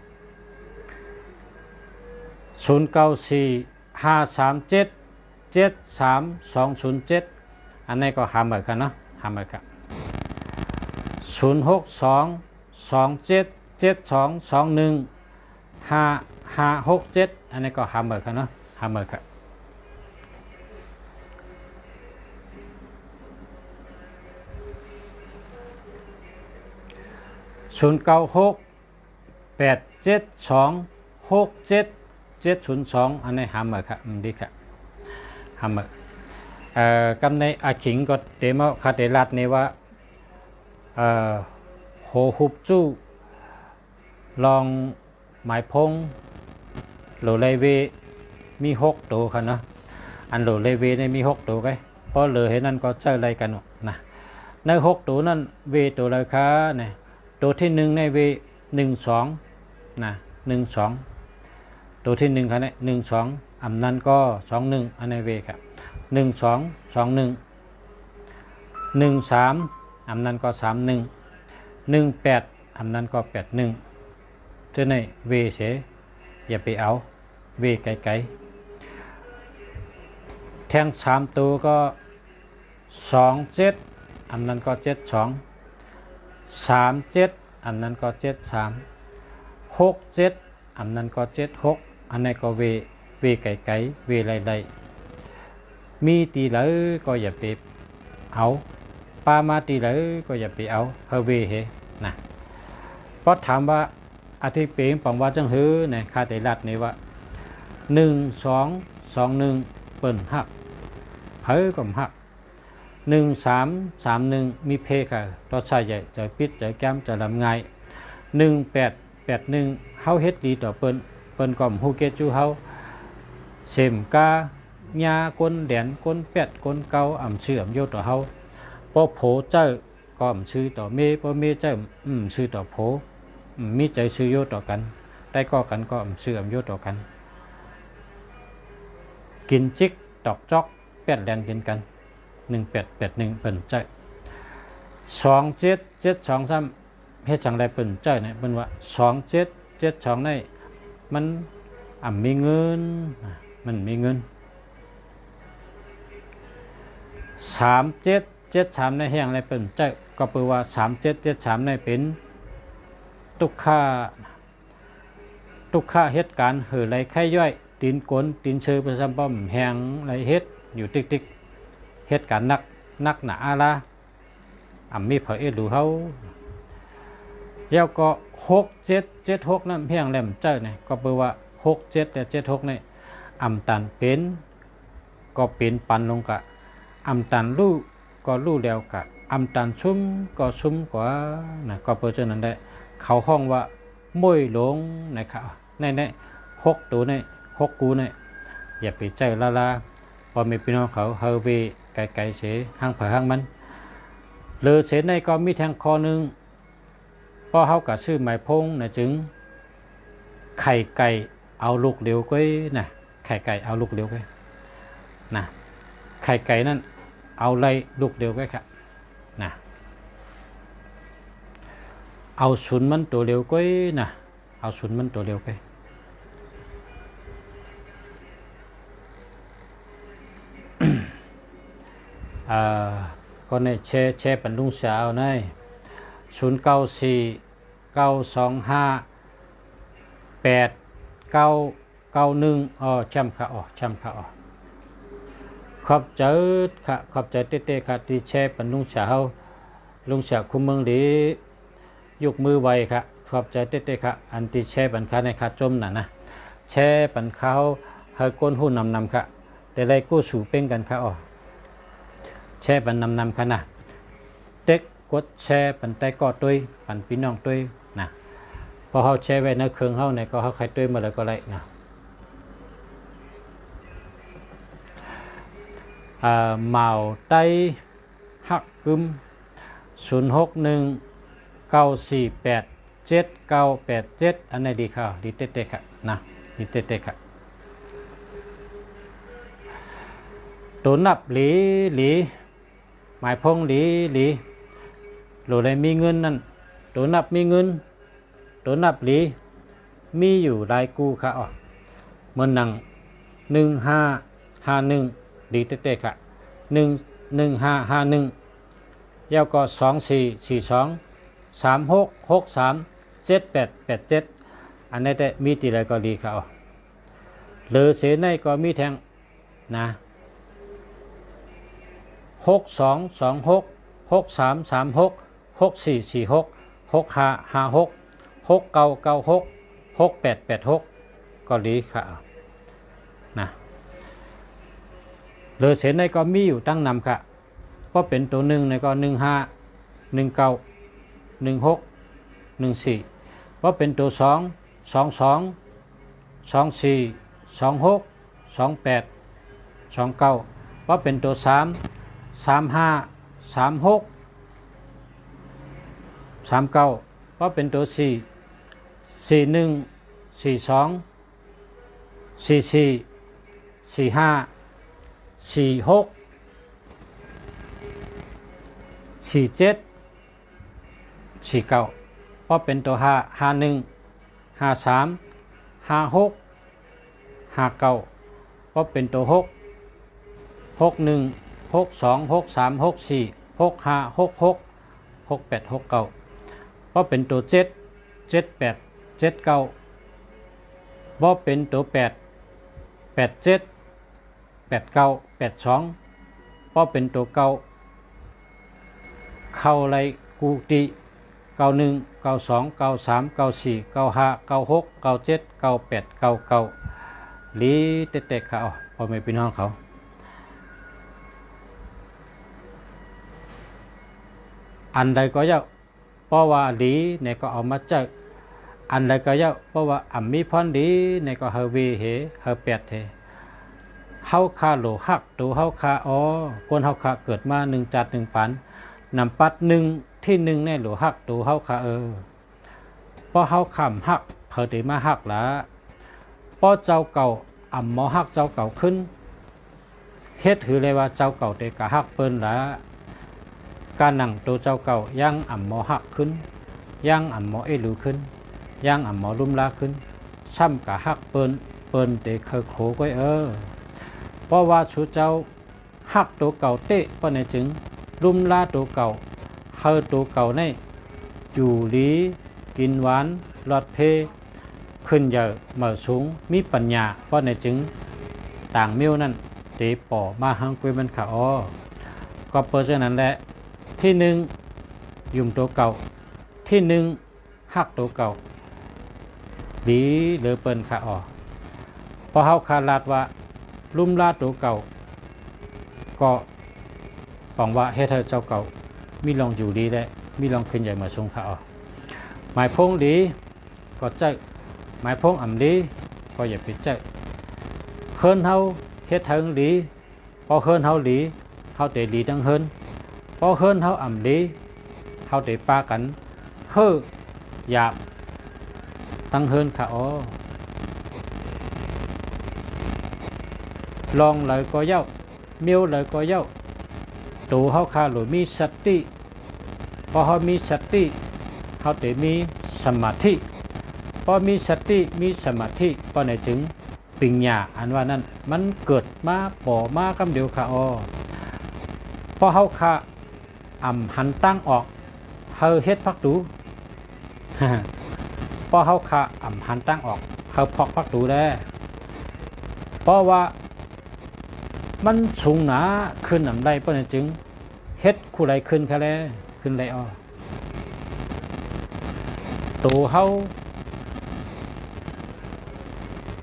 Speaker 1: 0945377327อันนี้ก็หาเหมือนกันเนาะหาเหมือนกัน06222722215567อันนี้ก็หาเหมือนกันเนาะหาเหมือนกัน096872670702อันนี้หาเหมือนกันดีครับหาเหมือนกำในอาขิงก็เดมคาเดลัดนี่ว่าโหหุบจู้ลองหมายพงโหลเลเวมี6ตัวค่ะเนาะอันโหลเลเวในมี6ตัวไงเพราะเหลือเห็นนั่นก็เจออะไรกันนะใน6ตัวนั้นเวตัวราคาเนี่ยตัวที่1ในเว12นะ12ตัวที่1ค่ะเนี่ย12อันนั้นก็21อันในเวครับ1221 13อันนั้นก็31 18อันนั้นก็81ที่ในเวเสอย่าไปเอาเวไกลๆแทง3ตัวก็27อันนั้นก็72 37อันนั้นก็73 67อันนั้นก็76อันนี้ก็เวไกลๆเวไรๆมีตีเหลือก็อย่าไปเอาปามาตีเหลือก็อย่าไปเอาเฮเวเฮนะเพราะถามว่าอธิเปงปังว่าจังหือในคาเตลัดนี่ว่า1221เปิ้นหักเฮก็หัก1331มีเพค่ะรสชาติใหญ่จะปิดจะแก้มจะลำไง1881เฮาเฮ็ดดีต่อเปิ้นก็ฮู้เกจูเฮาเสมกายาก้นแดนก้นเป็ดก้นเกาอ่ำชื่ออ่ำโยต่อเฮาพอโผเจ้าก็อ่ำชื่อต่อเมพอเมเจ้าชื่อต่อโผมีใจชื่อโยต่อกันได้ก็กันก็อ่ำชื่ออ่ำโยต่อกันกินจิกตอกจอกเป็ดแดนกินกัน1881เปิ้นเจ้า2772เฮ็ดจังไดเปิ้นเจ้าเนี่ยเปิ้นว่า2772ในมันมีเงินมันมีเงิน3773ในแห่งอะไรเป็นเจ้าก็แปลว่า3773ในเป็นทุกค่าเหตุการณ์เหือไรไข้ย่อยตีนกลตีนเชยประจำป้อมแห่งไรเฮ็ดอยู่ติ๊กเหตุการณ์นัก นักหนาละมีเผยหรือเขาแล้วก็6 7 7 6นั่นเพียงแหลมเจ้าเนี่ยก็แปลว่า6 7แต่7 6นี่ตันเป็นก็เป็นปันลงกะตันรู้ก็รู้แล้วกะตันชุ่มก็ชุ่มกว่านะก็เปิดเจอนั้นได้เขาห้องว่าม้วยหลงนะครับใน6ตัวใน6กูในอย่าไปใจละพอมีพี่น้องเขาเฮาไปไกลๆเสียห้างเผยห้างมันหรือเสียในก็มีแทงคอหนึ่งพอเขากับชื่อหมายพงนะจึงไข่ไก่เอาลูกเดียวก็นะไข่ไก่เอาลูกเดียวก็นะไข่ไก่นั่นเอาไล่ลูกเดียวก็ครับนะเอาศูนย์มันตัวเดียวก็นะเอาศูนย์มันตัวเดียวก็ก็ในแช่ปันลุงสาวใน0949258991จำค่ะจำค่ะขอบใจค่ะขอบใจเต้ๆค่ะที่แช่ปันลุงสาวคุมเมืองดียกมือไวค่ะขอบใจเต้ๆค่ะอันที่แช่ปันค้าในค่ะจมนะแช่ปันเขาเฮก้นหูนำค่ะแต่ไรกู้สู่เป้งกันค่ะแช่ปันนำค่ะนะเต็กกดแชร์ปันใต้ก็ตุ้ยปันพี่น้องตุ้ยนะพอเขาแชร์ไว้ในเครื่องเขาเนี่ยก็เขาใครตุ้ยมาเลยก็เลยนะเหมาใต้หักกึม0619487987อันนี้ดีค่ะดีเต๊ะๆค่ะนะดีเต๊ะๆค่ะตัวนับหลีหมายพงหลีโหลได้มีเงินนั่นตัวนับมีเงินตัวนับหลีมีอยู่รายกู้ค่ะเมื่อนัง1551ดีเต๊ะๆค่ะ1551แล้วก็242366637887อันนี้แต่มีตีอะไรก็ดีค่ะหรือเสในก็มีแทงนะ62266336 6446 6556 6996 6886ก็ดีค่ะนะเหลือเศษในก็มีอยู่ตั้งนำค่ะก็เป็นตัวหนึ่งในก็15 19 16 14ว่าเป็นตัว2 22 24 26 28 29ว่าเป็นตัว3 35 36 39ว่าเป็นตัว4 41 42 44 45 46 47 49ว่าเป็นตัว5 51 53 56 59ว่าเป็นตัว6 61 62 63 64 65 66 68 69ว่าเป็นตัว7 78 79ว่าเป็นตัว8 87 89 82ว่าเป็นตัว9เข้าไรกูติ91 92 93 94 95 96 97 98 99ลีเตะๆเขาพ่อแม่พี่น้องเขาอันใดก็ยากเพราะว่าดีในก็เอามาเจออันใดก็ยากเพราะว่ามีพรดีในก็เฮวีเฮเฮเปียดเฮเฮาคาโลหักตัวเฮาคาคนเฮาคาเกิดมา1จัด1ปันนำปัด1ที่1ในโลหักตัวเฮาคาเพราะเฮาคำหักเพิ่นได้มาหักละเพราะเจ้าเก่าหมอหักเจ้าเก่าขึ้นเฮ็ดถือเลยว่าเจ้าเก่าได้กะหักเปิ้นละการนั่งตัวเจ้าเก่าย่างหมอหักขึ้นย่างหมอหรือขึ้นย่างหมอลุ่มลาขึ้นซ้ำกะหักเปิ้นเตะเคยโขก้อยเพราะว่าชูเจ้าหักตัวเก่าเตะเพราะในจึงลุ่มลาตัวเก่าเฮอตัวเก่าในอยู่ลีกินหวานหลอดเพขึ้นเยอะเหมื่อสูงมีปัญญาเพราะในจึงต่างมิ้วนั่นเตะป่อมาหังกุยมันขา ก็เปิดฉะนั้นแหละที่หนึ่งยุ่มตัวเก่าที่หนึ่งหักตัวเก่าดีหรือเปิ้นขาออพอเฮาขาดลาดว่าลุ่มลาดตัวเก่าก็หวังว่าเฮ็ดให้เจ้าเก่ามีลองอยู่ดีและมีลองขึ้นใหญ่มาทรงขาออหมายพงดีก็เจอหมายพงอ่ำดีก็อย่าไปเจอเฮิรนเฮาเฮ็ดเถิงดีพอเฮิรนเฮาดีเฮาได้ดีทั้งเฮิรนพอเฮิรนเฮาอ่ำดีเฮาได้ปากันเฮ้อหยาบตั้งเฮิรนขาออลองเลยก็เย้าเมียวเลยก็เย้าตัวเฮาคาหรือมีสติพอเฮามีสติเฮาได้มีสมาธิพอมีสติมีสมาธิพอในถึงปัญญาอันว่านั้นมันเกิดมาป่อมากำเดียวค่ะอ๋อพอเฮาคาหันตั้งออกเฮาเฮ็ดพักดูพอเฮาคาหันตั้งออกเฮาพอกพักดูได้เพราะว่ามันสูงหนาขึ้นได้เพราะนั้นจึงเฮ็ดคู่ใดขึ้นค่ะแล้วขึ้นไรอ้อตัวเฮา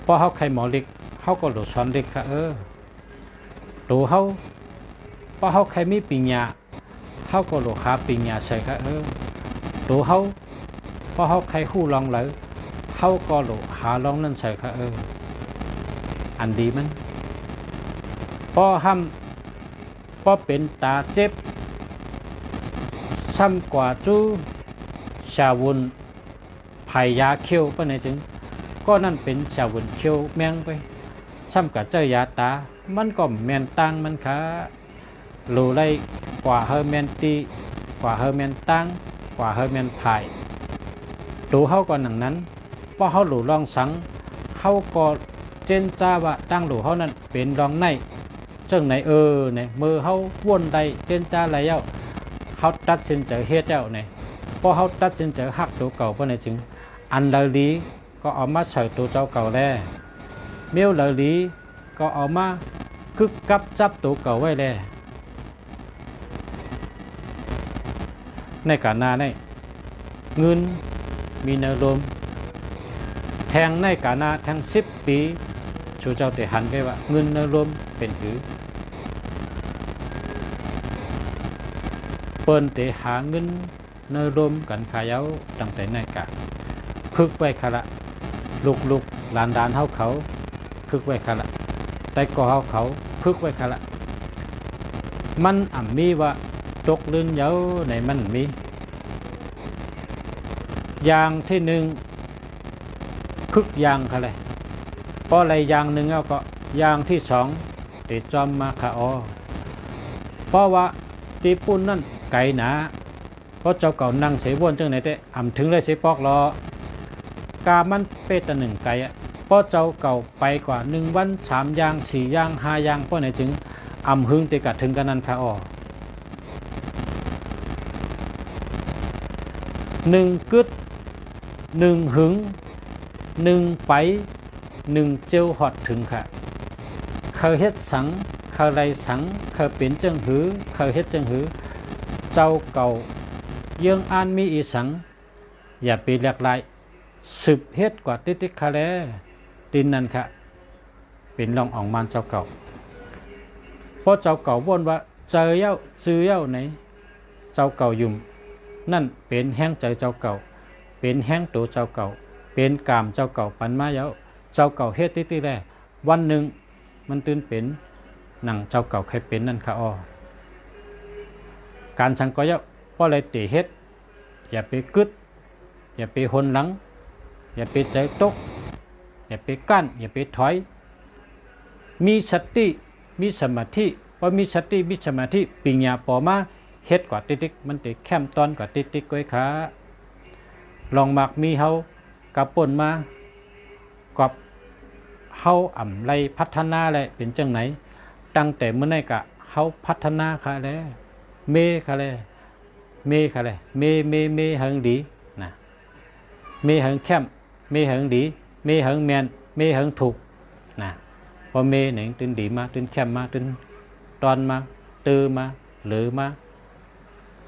Speaker 1: พอเฮาใครหมอลิกเฮาก็หลุดซ้อนลิกค่ะตัวเฮาพอเฮาใครมีปัญญาเฮาก็หลุดหาปัญญาใส่ค่ะตัวเฮาพอเฮาใครฮู้ลองเลยเฮาก็หลุดหาลองนั่นใส่ค่ะอันดีมันพอห้ำพอเป็นตาเจ็บซ้ำกว่าจู้ชาวุนไผ่ยาเขียวปะเนี่ยจึงก็นั่นเป็นชาวุนเขียวแมงไปซ้ำกับเจ้ายาตามันก็แมนตังมันค่ะรู้ไรกว่าเฮอร์แมนตีกว่าเฮอร์แมนตังกว่าเฮอร์แมนไผ่ดูเฮาก่อนหนังนั้นพอเฮาหลู่ลองสังเฮาก็เจนจ้าว่าตั้งหลู่เฮานั้นเป็นรองในจังไหนเนี่ยมือเฮาวนใดเจนจ้าอะไรเย้าเฮาตัดสินใจเฮ็ดเจ้าเนี่ยพอเฮาตัดสินใจหักตัวเก่าเพราะในจึงอันเลยลีก็เอามาใส่ตัวเจ้าเก่าแล้วเมียวเลยลีก็เอามาคึกกับจับตัวเก่าไว้แล้วในการนาเนี่ยเงินมีแนวโน้มแทงในการนาแทง10 ปีชูเจ้าแต่หันไปว่าเงินแนวโน้มเป็นถือเปิ้นเตหาเงินเนรมกันขายเอาตั้งแต่ในกะพึกไว้ค่ะละลูกหลานดานเฮาเขาพึกไว้ค่ะละแต่ก็เฮาเขาพึกไว้ค่ะละมันมีว่าตกลื่นเยาในมันมีอย่างที่หนึ่งพึกยางค่ะเลยพออะไรอย่างหนึ่งเอาก็อย่างที่สองติดจอมมาค่ะอ๋อเพราะว่าตีปุ่นนั่นไก่หนาเพราะเจ้าเก่านั่งเสวนจังไหนแต่ถึงเลยเสปอกรอกามันเป็ดหนึ่งไก่เพราะเจ้าเก่าไปกว่า1 วัน3 อย่าง4 อย่าง5 อย่างเพราะไหนจึงหึงติกัดถึงกันนั้นค่ะอ๋อ1 กึด1 หึง1 ไป1 เจียวหอดถึงค่ะเคยเฮ็ดสังเคยไรสังเคยเป็นจังหือเคยเฮ็ดจังหือเจ้าเก่าเยื่องอ่านมีอีสังอย่าไปหลากหลายสืบเฮ็ดกว่าติ๊กคาแลตินนั่นค่ะเป็นรองอ่องมันเจ้าเก่าเพราะเจ้าเก่าบ่นว่าเจอเย้าซื้อเย้าไหนเจ้าเก่ายุ่มนั่นเป็นแห้งใจเจ้าเก่าเป็นแห้งตัวเจ้าเก่าเป็นกามเจ้าเก่าปันมาเย้าเจ้าเก่าเฮ็ดติ๊กแลวันหนึ่งมันตื่นเป็นหนังเจ้าเก่าเคยเป็นนั่นค่ะอ้อการสังก็เยอะเพราะอะไรตีเฮ็ดอย่าไปกึดอย่าไปหนหลังอย่าไปใจตกอย่าไปกั้นอย่าไปถอยมีสติมีสมาธิพอมีสติมีสมาธิปัญญาปอมาเฮ็ดกว่าติ๊กมันติแคมตอนกว่าติ๊กก้อยขาลองมักมีเฮากับป่นมากับเฮาไรพัฒนาแหละเป็นจังไหนตั้งแต่เมื่อไหร่กะเฮาพัฒนาค่ะแล้วเมค่ะเลยเมค่ะเลยเมเหิงดีนะเมเหิงเข้มเมเหิงดีเมเหิงแมนเมเหิงถูกนะพอเมหนึ่งตื่นดีมาตื่นเข้มมาตื่นตอนมาตื่นมา หรือมา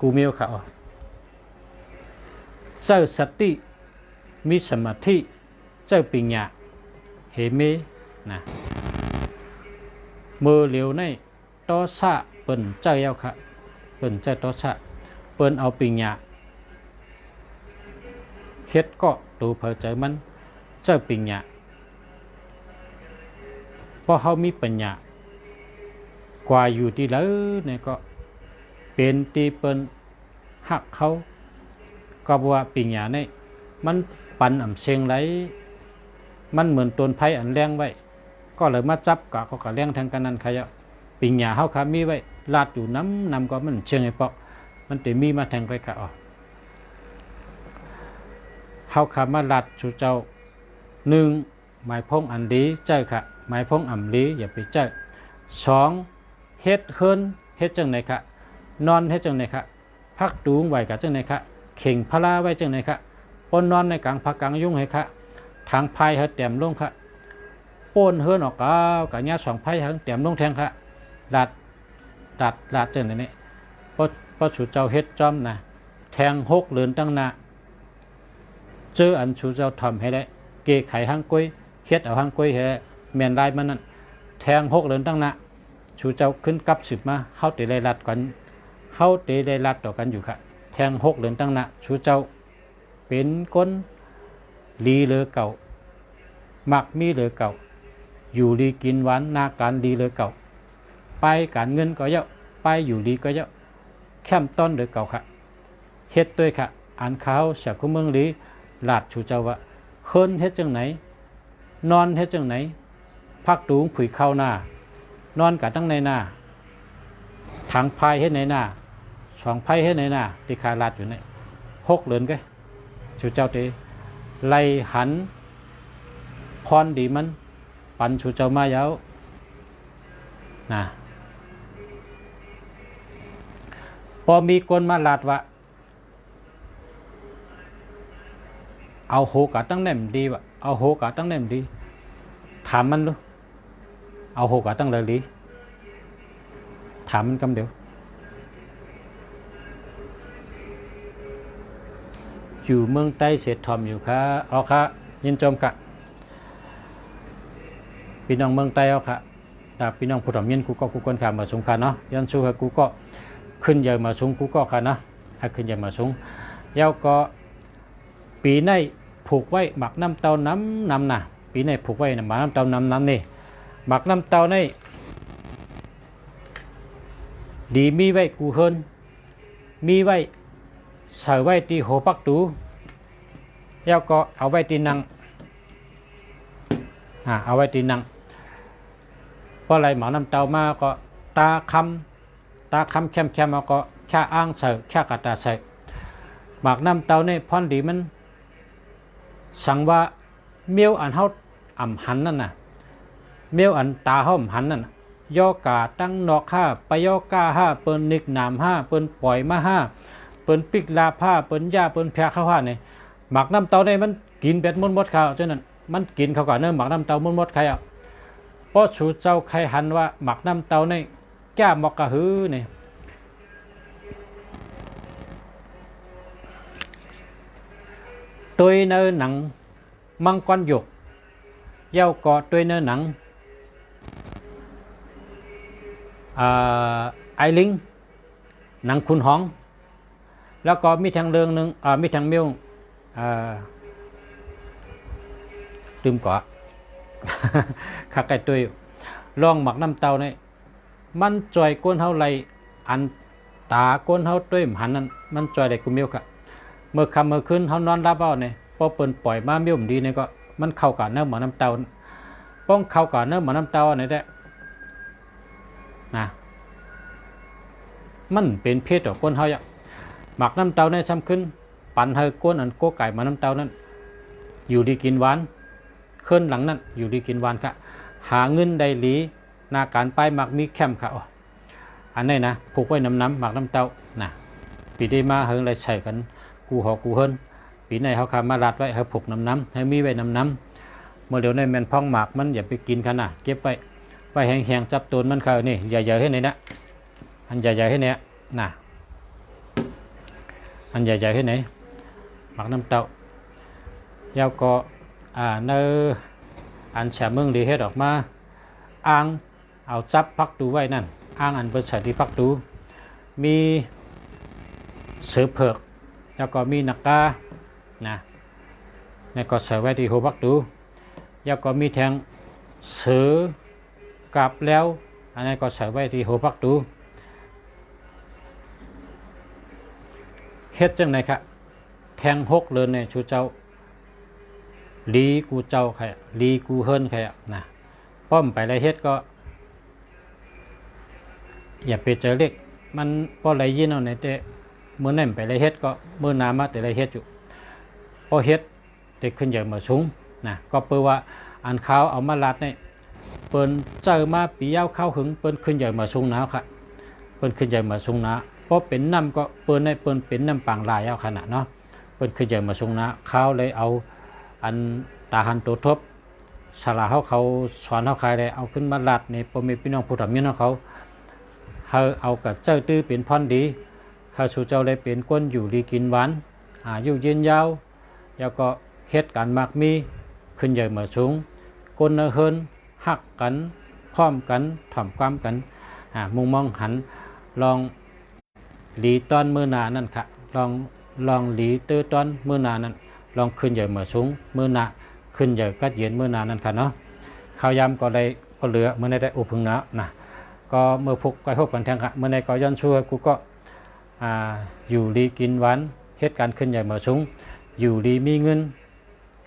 Speaker 1: กูเมียวเขาเจ้าสติมีสมาธิเจ้าปัญญาเหเมนะมือเหลียวในต่อซะเปิ้นเจ้าเย้าค่ะเปิ้นเจ้าต่อซะเปิ้นเอาปัญญาเฮ็ดก็ตูเผาใจมันเจ้าปัญญาเพราะเขามีปัญญากว่าอยู่ที่แล้วเนี่ยก็เป็นที่เปิ้นหักเขาก็ว่าปัญญาเนี่ยมันปันอ่ำเชียงไหลมันเหมือนต้นไผ่อันแรงไว้ก็เลยมาจับกะเขาก็แรงทางกันนั้นใครปัญญาเฮาขามีไว้ลาดอยู่น้ำก็มันเชียงไอ้ปอกมันจะมีมาแทงไปกะเฮาขามาลาดชูเจ้าหนึ่งหมายพงอันดีเจ้าค่ะหมายพงอ่ำลีอย่าไปเจ้าสองเฮ็ดเฮิรนเฮ็ดจังไหนค่ะนอนเฮ็ดจังไหนค่ะพักตูงไว้กับจังไหนค่ะเข่งพลาไว้จังไหนค่ะปนนอนในกลางพักกลางยุ่งให้ค่ะทางพายเฮ็ดแต้มลงค่ะป้นเฮิรนออกกับญาสองพายทั้งแต้มลงแทงค่ะลาดจังไหนนี่พอชูเจ้าเฮ็ดจอมนะแทงหกเหลือนตั้งหน้าเจออันชูเจ้าทำให้ได้เกะไข่ห้างกุ้ยเฮ็ดเอาห้างกุ้ยให้แมนลายมันนั่นแทงหกเหลือนตั้งหน้าชูเจ้าขึ้นกับสืบมาเฮาเตะไล่ลัดกันเฮาเตะไล่ลัดต่อกันอยู่ค่ะแทงหกเหลือนตั้งหน้าชูเจ้าเป็นก้นลีเลือเก่ามักมีเลือเก่าอยู่ลีกินหวานนาการลีเลือเก่าไปการเงินก็เยอะไปอยู่ลีก็เยอะแคมต้นเลือเก่าค่ะเฮ็ดด้วยค่ะอ่านข่าวจากคุเมืองลีลาดชูเจ้าว่าเฮิรนเฮ็ดจังไหนนอนเฮ็ดจังไหนพักตูงผุยเข้าหน้านอนกับตั้งในหน้าทางพายเฮ็ดในหน้าสองพายเฮ็ดในหน้าติคาลาดอยู่ในหกเหลือนก็ชูเจ้าเตไล่หันพรดีมันปันชูเจ้ามายาวนะพอมีคนมาลาดว่าเอาโหกะตั้งแน่มดีวะเอาโหกะตั้งแน่มดีถามมันดูเอาโหกะตั้งเลยดีถามมันคำเดียวอยู่เมืองใต้เศรษฐทอมอยู่ค่ะเอาค่ะยินจมค่ะพี่น้องเมืองใต้เอาค่ะแต่พี่น้องผู้ถมยินกูก็กูคนขามาสงค่ะเนาะยันสู้ให้กูก็ขึ้นใหญ่มาสูงกูก็ค่ะเนาะให้ขึ้นใหญ่มาสูงเย้าก็ปีในผูกไว้หมักน้ำเต้าน้ำน่ะปีในผูกไว้หมักน้ำเต้าน้ำนี่หมักน้ำเต้าในดีมีไว้กูเฮิรนมีไว้ใส่ไว้ที่หัวปักตูแล้วก็เอาไว้ที่นั่งเอาไว้ที่นั่งเพราะอะไรหมาน้ำเต้ามาก็ตาคำแคมมาก็แค่อ้างใส่แค่กระตาใส่หมักน้ำเต้าเนี่ยพอนดีมันสั่งว่าเมียวอันเฮาอ่ำหันนั่นน่ะเมียวอันตาเฮาอ่ำหันนั่นย่อกาตั้งนอกห้าไปย่อกาห้าเปิ้นนิกนามห้าเปิ้นปล่อยมาห้าเปิ้นปิกลาผ้าเปิ้นย่าเปิ้นแพรข้าวผ้าเนี่ยหมักน้ำเต้าได้มันกินเป็ดมดข้าวฉะนั้นมันกินเขาก่อนเนื้อหมักน้ำเต้ามดใครอ่ะเพราะชูเจ้าใครหันว่าหมักน้ำเต้าในแก้มอกกะหือเนี่ยตัวเนื้อหนังมังกรหยกเย้าเกาะตัวเนื้อหนังไอลิงหนังคุณหองแล้วก็มีทางเรืองหนึ่งมีทางเมียวลืมเกาะขักไก่ตัวลองหมักน้ำเต้าเนี่ยมันจ่อยก้นเท่าไรอันตาก้นเท่าตัวหันนั้นมันจ่อยได้กูเมียวค่ะเมื่อค่ำเมื่อคืนเขานอนรับเอาเนี่ยพอเปิดปล่อยมาเมียวดีเนี่ยก็มันเข้ากับเนื้อหมาน้ำเต้าป้องเข้ากับเนื้อหมาน้ำเต้าเนี่ยได้นะมันเป็นเพศต่อก้นเฮาอย่างหมักน้ำเต้าในซ้ำขึ้นปั่นให้ก้นอันโกไก่มาน้ำเต้านั้นอยู่ดีกินหวานขึ้นหลังนั้นอยู่ดีกินหวานค่ะหาเงินได้หลีนาการไปหมักมีแคมค่ะอันนี้นะผูกไว้น้ำหมักน้ำเต้านะปีได้มาเฮงเลยใส่กันกูหอกูเฮิรนปีในเขาขามาลัดไว้ให้ผูกน้ำให้มีไว้น้ำเมื่อเดี๋ยวในแมนพองหมากมันอย่าไปกินขนาดเก็บไว้แห้งๆจับตูนมันเขานี่ใหญ่ๆให้ไหนนะอันใหญ่ๆให้เนี่ย น่ะอันใหญ่ๆที่ไหนหมักน้ำเต้าแล้วก็ในอันแฉมึงดีเฮ็ดออกมาอ่างเอาจับพักดูไว้นั่นอ่างอันเปิดใส่ที่พักดูมีเสือเผือกแล้วก็มีนักกานะแล้วก็ใส่ไว้ที่หัวพักดูแล้วก็มีแทงเสือกับแล้วอันนี้ก็ใส่ไว้ที่หัวพักดูเฮ็ดจังไหนครับแทงหกเลยเนี่ยชูเจ้าลีกูเจ้าใครลีกูเฮิรนใครนะป้อมไปไรเฮ็ดก็อย่าไปเจอเล็กมันพอไรยินเอาในแต่เมื่อนั่นไปไรเฮ็ดก็เมื่อนามาแต่ไรเฮ็ดอยู่พอเฮ็ดเด็กขึ้นใหญ่มาสูงนะก็เปิดว่าอันเขาเอามาลัดเนี่ยเปิ้นเจอมาปียาวเข้าหึงเปิ้นขึ้นใหญ่มาสูงหนาวค่ะเปิ้นขึ้นใหญ่มาสูงหนาเพราะเป็นน้ำก็เปิ้นในเปิ้นเป็นน้ำปางลายเอาขนาดเนาะเปิ้นขึ้นใหญ่มาสูงหนาเขาเลยเอาอันตาหันตัวทบสลาเขาสอนเขาใครเลยเอาขึ้นมาลัดในพ่อแม่พี่น้องผู้ทำเนียนเขาเอากับเจ้าตื้อเป็นพรดีเขาสู่เจ้าเลยเป็นก้นอยู่ดีกินหวานอายุยืนยาวแล้วก็เฮ็ดการมากมีขึ้นใหญ่มาสูงก้นเฮิรนหักกันพร้อมกันถ่อมความกันมุงมองหันลองหลีตอนมือนานั่นค่ะลองหลีตื้อตอนมือนานั่นลองขึ้นใหญ่มาสูงมือนาขึ้นใหญ่กัดเย็นมือนานั่นค่ะเนาะข้าวยำก็ได้ก็เหลือเมื่อได้อุพึงนะก็เมื่อพุกก็หกกันแทงค่ะเมื่อในก็ย้อนช่วยกูก็อยู่ดีกินหวานเหตุการณ์ขึ้นใหญ่มาสูงอยู่ดีมีเงิน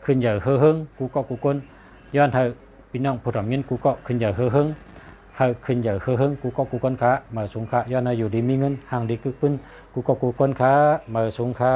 Speaker 1: ขึ้นใหญ่เฮิงกูก็กูก้นย้อนเธอพี่น้องผู้ทำเงินกูก็ขึ้นใหญ่เฮิงขึ้นใหญ่เฮิงกูก็กูก้นขามาสูงขาย้อนอยู่ดีมีเงินห่างดีกึกปื้นกูก็กูก้นขามาสูงขา